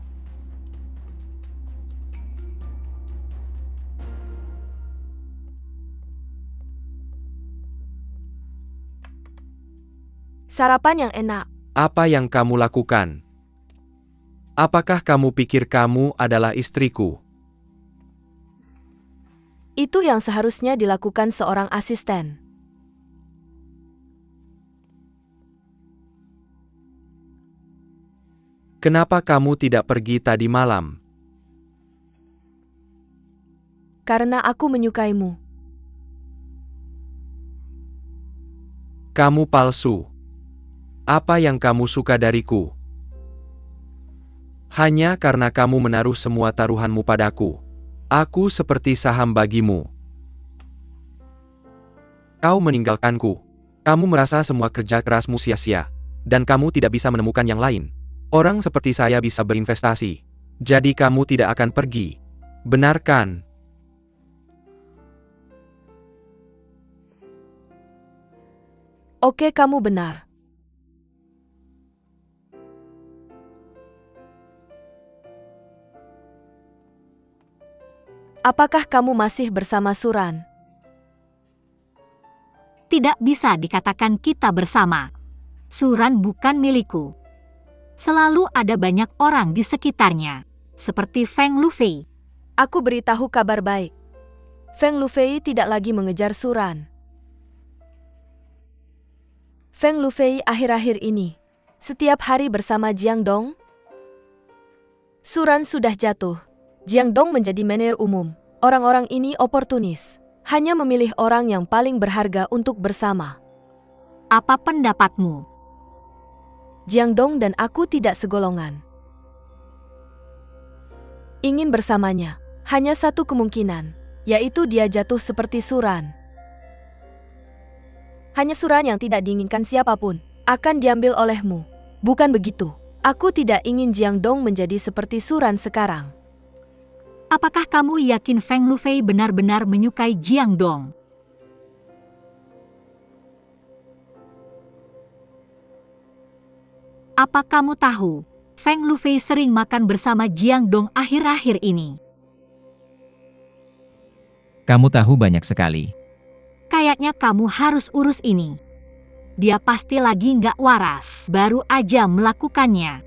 Sarapan yang enak.
Apa yang kamu lakukan? Apakah kamu pikir kamu adalah istriku?
Itu yang seharusnya dilakukan seorang asisten.
Kenapa kamu tidak pergi tadi malam?
Karena aku menyukaimu.
Kamu palsu. Apa yang kamu suka dariku? Hanya karena kamu menaruh semua taruhanmu padaku. Aku seperti saham bagimu. Kau meninggalkanku. Kamu merasa semua kerja kerasmu sia-sia, dan kamu tidak bisa menemukan yang lain. Orang seperti saya bisa berinvestasi, jadi kamu tidak akan pergi. Benar kan?
Oke, kamu benar. Apakah kamu masih bersama Suran?
Tidak bisa dikatakan kita bersama. Suran bukan milikku. Selalu ada banyak orang di sekitarnya, seperti Feng Lufei.
Aku beritahu kabar baik. Feng Lufei tidak lagi mengejar Suran. Feng Lufei akhir-akhir ini, setiap hari bersama Jiang Dong. Suran sudah jatuh. Jiang Dong menjadi menir umum. Orang-orang ini oportunis. Hanya memilih orang yang paling berharga untuk bersama.
Apa pendapatmu?
Jiang Dong dan aku tidak segolongan. Ingin bersamanya, hanya satu kemungkinan, yaitu dia jatuh seperti Suran. Hanya Suran yang tidak diinginkan siapapun, akan diambil olehmu. Bukan begitu. Aku tidak ingin Jiang Dong menjadi seperti Suran sekarang.
Apakah kamu yakin Feng Lufei benar-benar menyukai Jiang Dong? Apa kamu tahu, Feng Lufei sering makan bersama Jiang Dong akhir-akhir ini?
Kamu tahu banyak sekali.
Kayaknya kamu harus urus ini. Dia pasti lagi nggak waras, baru aja melakukannya.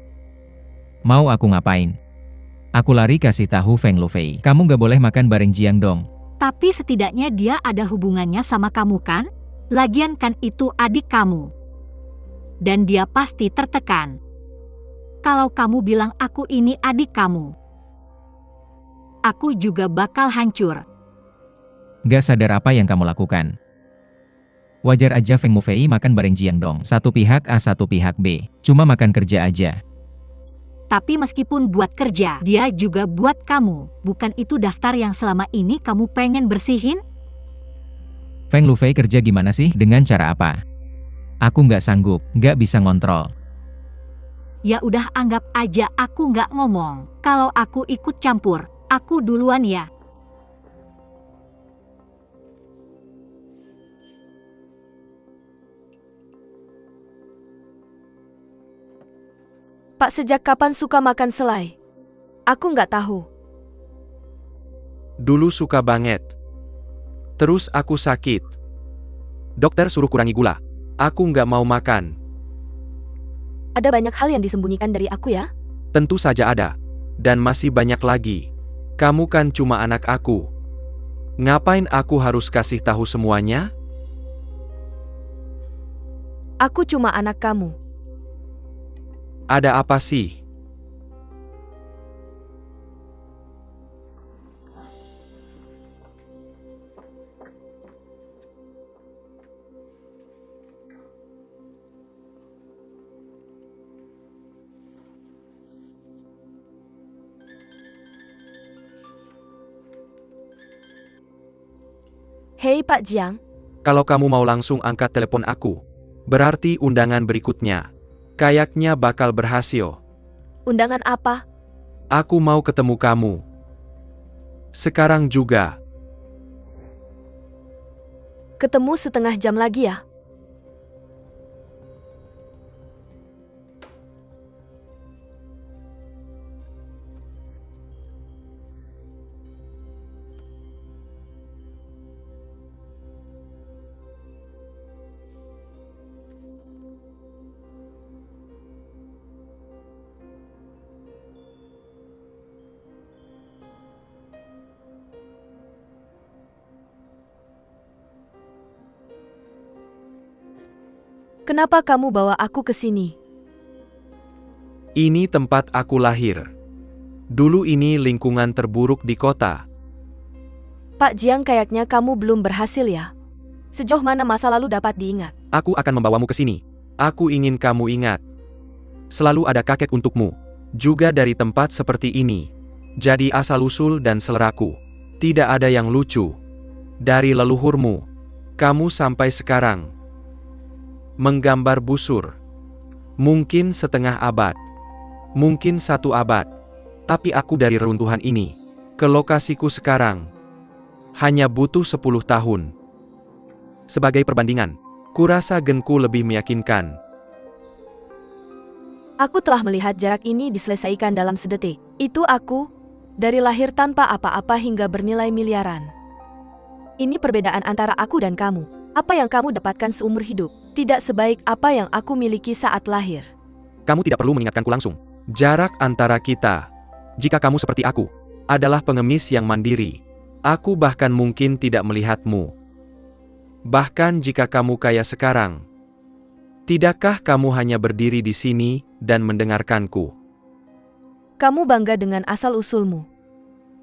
Mau aku ngapain? Aku lari kasih tahu Feng Lufei. Kamu gak boleh makan bareng Jiang Dong.
Tapi setidaknya dia ada hubungannya sama kamu kan? Lagian kan itu adik kamu. Dan dia pasti tertekan. Kalau kamu bilang aku ini adik kamu, aku juga bakal hancur.
Gak sadar apa yang kamu lakukan. Wajar aja Feng Lufei makan bareng Jiang Dong. Satu pihak A, satu pihak B. Cuma makan kerja aja.
Tapi meskipun buat kerja, dia juga buat kamu. Bukan itu daftar yang selama ini kamu pengen bersihin?
Feng Lufei kerja gimana sih? Dengan cara apa? Aku nggak sanggup, nggak bisa ngontrol.
Ya udah anggap aja aku nggak ngomong. Kalau aku ikut campur, aku duluan ya.
Pak, sejak kapan suka makan selai? Aku nggak tahu.
Dulu suka banget. Terus aku sakit. Dokter suruh kurangi gula. Aku nggak mau makan.
Ada banyak hal yang disembunyikan dari aku ya?
Tentu saja ada. Dan masih banyak lagi. Kamu kan cuma anak aku. Ngapain aku harus kasih tahu semuanya?
Aku cuma anak kamu.
Ada apa sih?
Hei Pak Jiang,
Kalau kamu mau langsung angkat telepon aku, berarti undangan berikutnya kayaknya bakal berhasil.
undangan apa?
Aku mau ketemu kamu. Sekarang juga.
Ketemu setengah jam lagi ya? Kenapa kamu bawa aku ke sini?
Ini tempat aku lahir. Dulu ini lingkungan terburuk di kota.
Pak Jiang, kayaknya kamu belum berhasil ya. Sejauh mana masa lalu dapat diingat?
Aku akan membawamu ke sini. Aku ingin kamu ingat. Selalu ada kakek untukmu. Juga dari tempat seperti ini. Jadi asal-usul dan seleraku. Tidak ada yang lucu. Dari leluhurmu. Kamu sampai sekarang. menggambar busur. Mungkin setengah abad, mungkin 1 abad. Tapi aku dari reruntuhan ini ke lokasiku sekarang hanya butuh 10 tahun. Sebagai perbandingan, kurasa genku lebih meyakinkan.
Aku telah melihat jarak ini diselesaikan dalam sedetik. Itu aku, dari lahir tanpa apa-apa hingga bernilai miliaran. Ini perbedaan antara aku dan kamu. Apa yang kamu dapatkan seumur hidup, tidak sebaik apa yang aku miliki saat lahir.
Kamu tidak perlu mengingatkanku langsung. Jarak antara kita, jika kamu seperti aku, adalah pengemis yang mandiri. Aku bahkan mungkin tidak melihatmu. Bahkan jika kamu kaya sekarang, tidakkah kamu hanya berdiri di sini dan mendengarkanku?
Kamu bangga dengan asal-usulmu.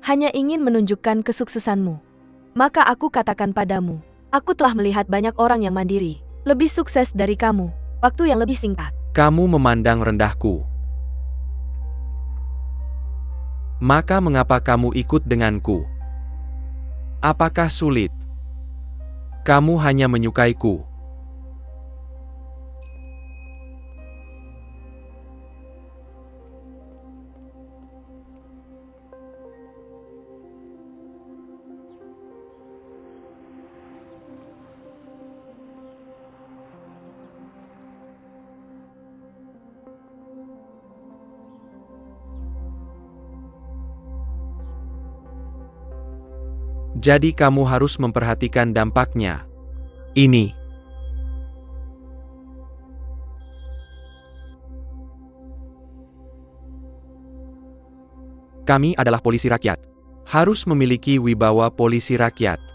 Hanya ingin menunjukkan kesuksesanmu. Maka aku katakan padamu, aku telah melihat banyak orang yang mandiri, lebih sukses dari kamu, waktu yang lebih singkat.
Kamu memandang rendahku. Maka mengapa kamu ikut denganku? Apakah sulit? Kamu hanya menyukaiku. Jadi kamu harus memperhatikan dampaknya. Ini. Kami adalah polisi rakyat. Harus memiliki wibawa polisi rakyat.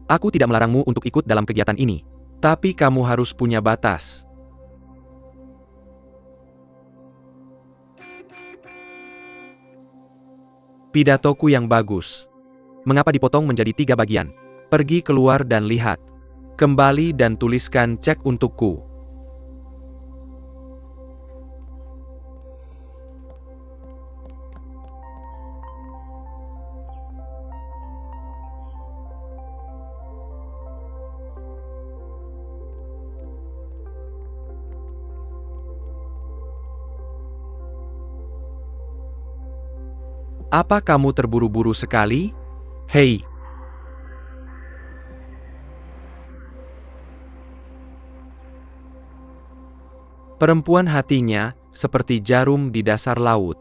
Aku tidak melarangmu untuk ikut dalam kegiatan ini, tapi kamu harus punya batas. Pidatoku yang bagus. Mengapa dipotong menjadi 3 bagian? Pergi keluar dan lihat. Kembali dan tuliskan cek untukku. Apa kamu terburu-buru sekali? Hei! Perempuan hatinya seperti jarum di dasar laut.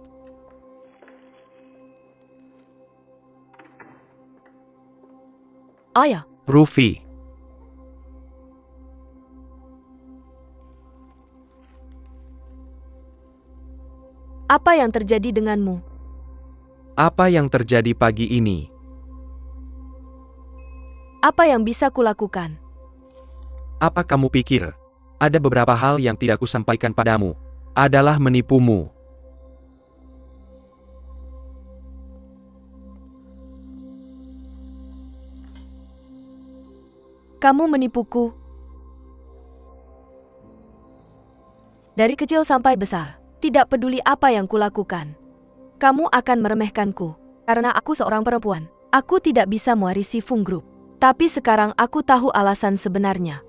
Ayah,
Rufi.
apa yang terjadi denganmu?
Apa yang terjadi pagi ini?
Apa yang bisa kulakukan?
Apa kamu pikir? Ada beberapa hal yang tidak kusampaikan padamu. Adalah menipumu.
Kamu menipuku. Dari kecil sampai besar, tidak peduli apa yang kulakukan. Kamu akan meremehkanku, karena aku seorang perempuan. Aku tidak bisa mewarisi Fung Group. Tapi sekarang aku tahu alasan sebenarnya.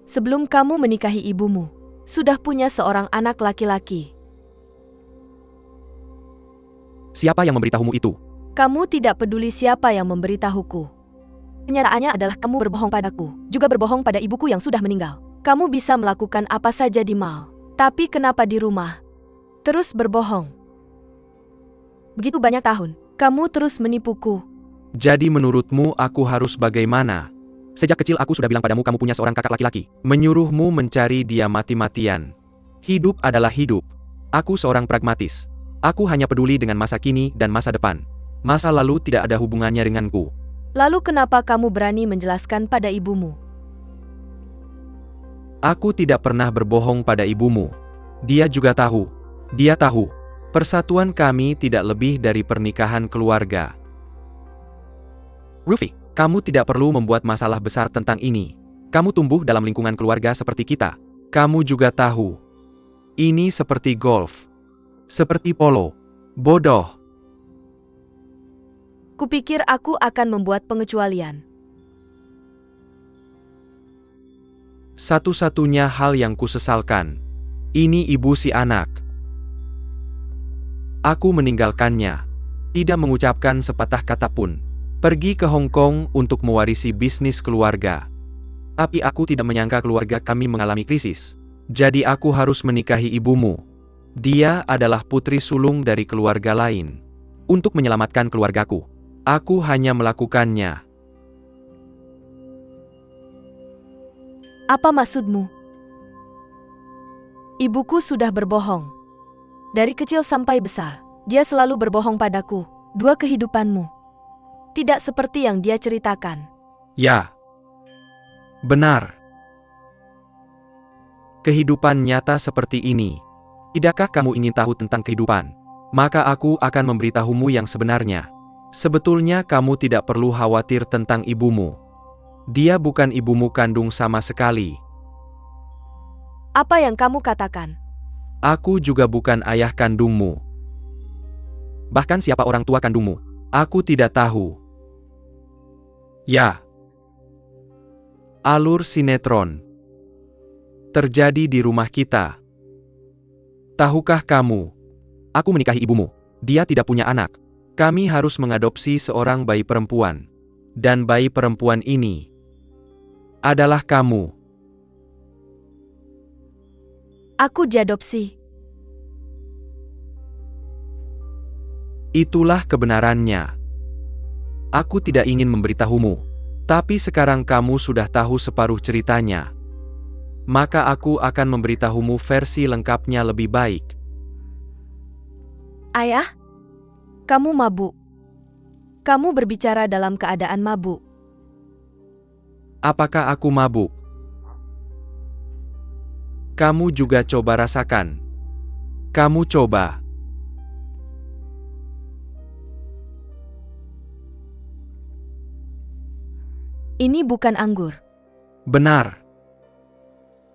Sebelum kamu menikahi ibumu, sudah punya seorang anak laki-laki.
Siapa yang memberitahumu itu?
Kamu tidak peduli siapa yang memberitahuku. Kenyataannya adalah kamu berbohong padaku, juga berbohong pada ibuku yang sudah meninggal. Kamu bisa melakukan apa saja di mall, tapi kenapa di rumah? Terus berbohong. Begitu banyak tahun, kamu terus menipuku.
Jadi menurutmu aku harus bagaimana? Sejak kecil aku sudah bilang padamu kamu punya seorang kakak laki-laki. Menyuruhmu mencari dia mati-matian. Hidup adalah hidup. Aku seorang pragmatis. Aku hanya peduli dengan masa kini dan masa depan. Masa lalu tidak ada hubungannya denganku.
Lalu kenapa kamu berani menjelaskan pada ibumu?
Aku tidak pernah berbohong pada ibumu. Dia juga tahu. Dia tahu. Persatuan kami tidak lebih dari pernikahan keluarga. Rufi, kamu tidak perlu membuat masalah besar tentang ini. Kamu tumbuh dalam lingkungan keluarga seperti kita. Kamu juga tahu. Ini seperti golf. Seperti polo. Bodoh.
Kupikir aku akan membuat pengecualian.
Satu-satunya hal yang kusesalkan. Ini ibu si anak. Aku meninggalkannya. Tidak mengucapkan sepatah kata pun. Pergi ke Hong Kong untuk mewarisi bisnis keluarga. Tapi aku tidak menyangka keluarga kami mengalami krisis. Jadi aku harus menikahi ibumu. Dia adalah putri sulung dari keluarga lain. Untuk menyelamatkan keluargaku. Aku hanya melakukannya.
Apa maksudmu? Ibuku sudah berbohong. Dari kecil sampai besar, dia selalu berbohong padaku. 2 kehidupanmu. Tidak seperti yang dia ceritakan.
Ya. Benar. Kehidupan nyata seperti ini. Tidakkah kamu ingin tahu tentang kehidupan? Maka aku akan memberitahumu yang sebenarnya. Sebetulnya kamu tidak perlu khawatir tentang ibumu. Dia bukan ibumu kandung sama sekali.
Apa yang kamu katakan?
Aku juga bukan ayah kandungmu. Bahkan siapa orang tua kandungmu, aku tidak tahu. Ya. Alur sinetron. Terjadi di rumah kita. Tahukah kamu? Aku menikahi ibumu. Dia tidak punya anak. Kami harus mengadopsi seorang bayi perempuan. Dan bayi perempuan ini adalah kamu.
Aku diadopsi.
Itulah kebenarannya. Aku tidak ingin memberitahumu. Tapi sekarang kamu sudah tahu separuh ceritanya. Maka aku akan memberitahumu versi lengkapnya lebih baik.
Ayah, kamu mabuk. Kamu berbicara dalam keadaan mabuk.
Apakah aku mabuk? Kamu juga coba rasakan. Kamu coba.
Ini bukan anggur.
Benar.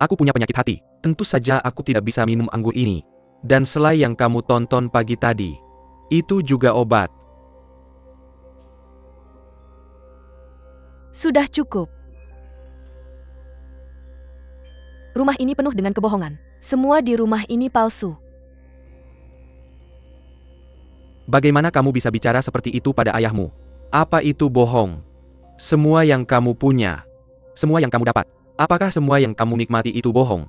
Aku punya penyakit hati. Tentu saja aku tidak bisa minum anggur ini. Dan selai yang kamu tonton pagi tadi, itu juga obat.
Sudah cukup. Rumah ini penuh dengan kebohongan. Semua di rumah ini palsu.
Bagaimana kamu bisa bicara seperti itu pada ayahmu? Apa itu bohong? Semua yang kamu punya. Semua yang kamu dapat. Apakah semua yang kamu nikmati itu bohong?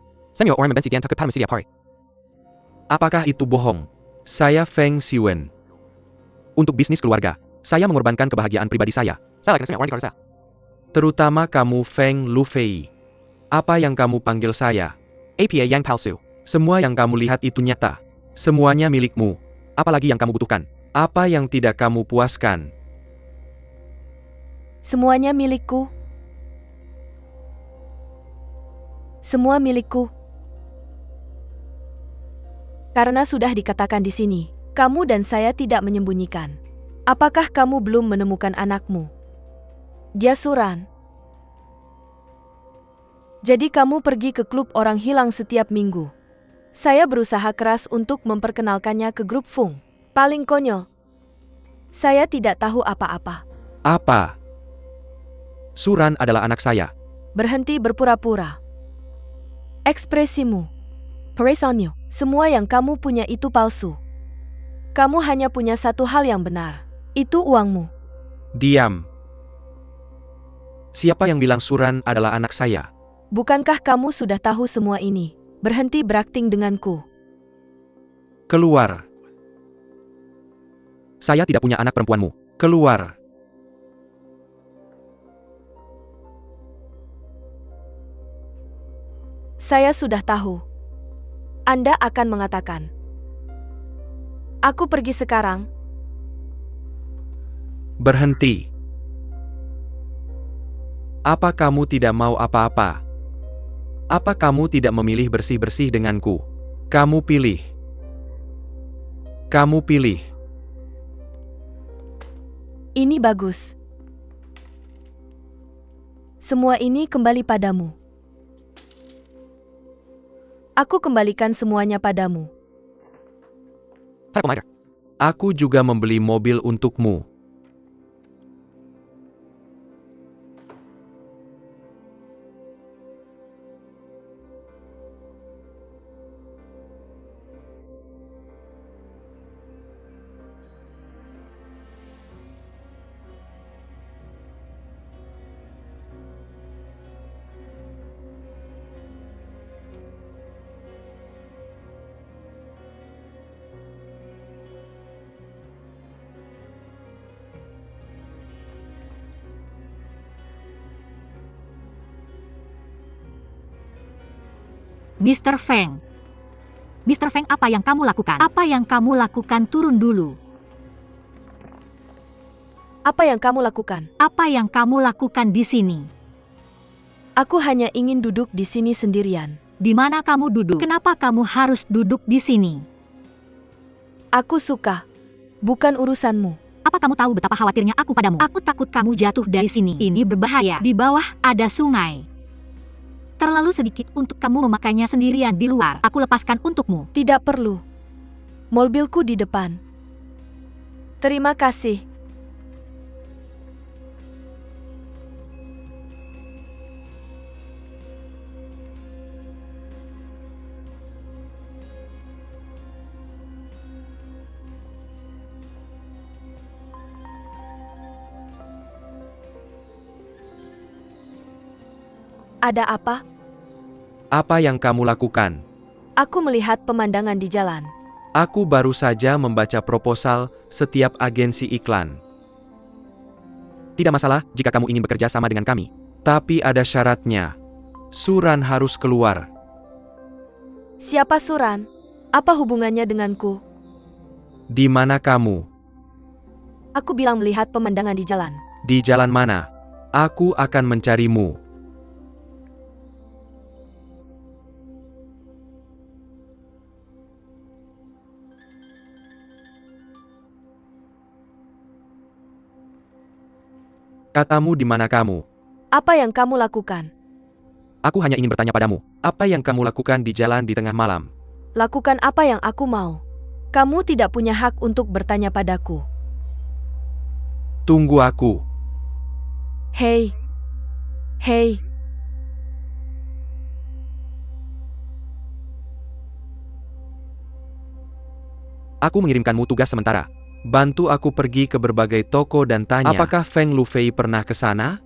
Apakah itu bohong? Saya Feng Xiwen. Untuk bisnis keluarga, saya mengorbankan kebahagiaan pribadi saya. Terutama kamu Feng Lufei. Apa yang kamu panggil saya? APA yang palsu. Semua yang kamu lihat itu nyata. Semuanya milikmu. Apalagi yang kamu butuhkan? Apa yang tidak kamu puaskan?
Semuanya milikku. Semua milikku. Karena sudah dikatakan di sini, kamu dan saya tidak menyembunyikan. Apakah kamu belum menemukan anakmu? Dia suran. Jadi kamu pergi ke klub orang hilang setiap minggu. Saya berusaha keras untuk memperkenalkannya ke grup Fung. Paling konyol. Saya tidak tahu apa-apa.
Apa? Suran adalah anak saya.
Berhenti berpura-pura. Ekspresimu, peresonmu, semua yang kamu punya itu palsu. Kamu hanya punya satu hal yang benar. Itu uangmu.
Diam. Siapa yang bilang Suran adalah anak saya?
Bukankah kamu sudah tahu semua ini? Berhenti berakting denganku.
Keluar. Saya tidak punya anak perempuanmu. Keluar.
Saya sudah tahu. Anda akan mengatakan, aku pergi sekarang.
Berhenti. Apa kamu tidak mau apa-apa? Apa kamu tidak memilih bersih-bersih denganku? Kamu pilih. Kamu pilih.
Ini bagus. Semua ini kembali padamu. Aku kembalikan semuanya padamu.
Harap Omaira. Aku juga membeli mobil untukmu.
Mr. Feng. Mr. Feng, apa yang kamu lakukan? Apa yang kamu lakukan? Turun dulu.
Apa yang kamu lakukan?
Apa yang kamu lakukan di sini?
Aku hanya ingin duduk di sini sendirian.
Di mana kamu duduk? Kenapa kamu harus duduk di sini?
Aku suka. Bukan urusanmu.
Apa kamu tahu betapa khawatirnya aku padamu? Aku takut kamu jatuh dari sini. Ini berbahaya. Di bawah ada sungai. Terlalu sedikit untuk kamu memakainya sendirian di luar. Aku lepaskan untukmu.
Tidak perlu. Mobilku di depan. Terima kasih. Ada apa?
Apa yang kamu lakukan?
Aku melihat pemandangan di jalan.
Aku baru saja membaca proposal setiap agensi iklan. Tidak masalah jika kamu ingin bekerja sama dengan kami. Tapi ada syaratnya. Suran harus keluar.
Siapa Suran? Apa hubungannya denganku?
Di mana kamu?
Aku bilang melihat pemandangan di jalan.
Di jalan mana? Aku akan mencarimu. Katamu di mana kamu?
Apa yang kamu lakukan?
Aku hanya ingin bertanya padamu, apa yang kamu lakukan di jalan di tengah malam?
Lakukan apa yang aku mau. Kamu tidak punya hak untuk bertanya padaku.
Tunggu aku.
Hei. Hei.
Aku mengirimkanmu tugas sementara. Bantu aku pergi ke berbagai toko dan tanya, apakah Feng Lufei pernah ke sana?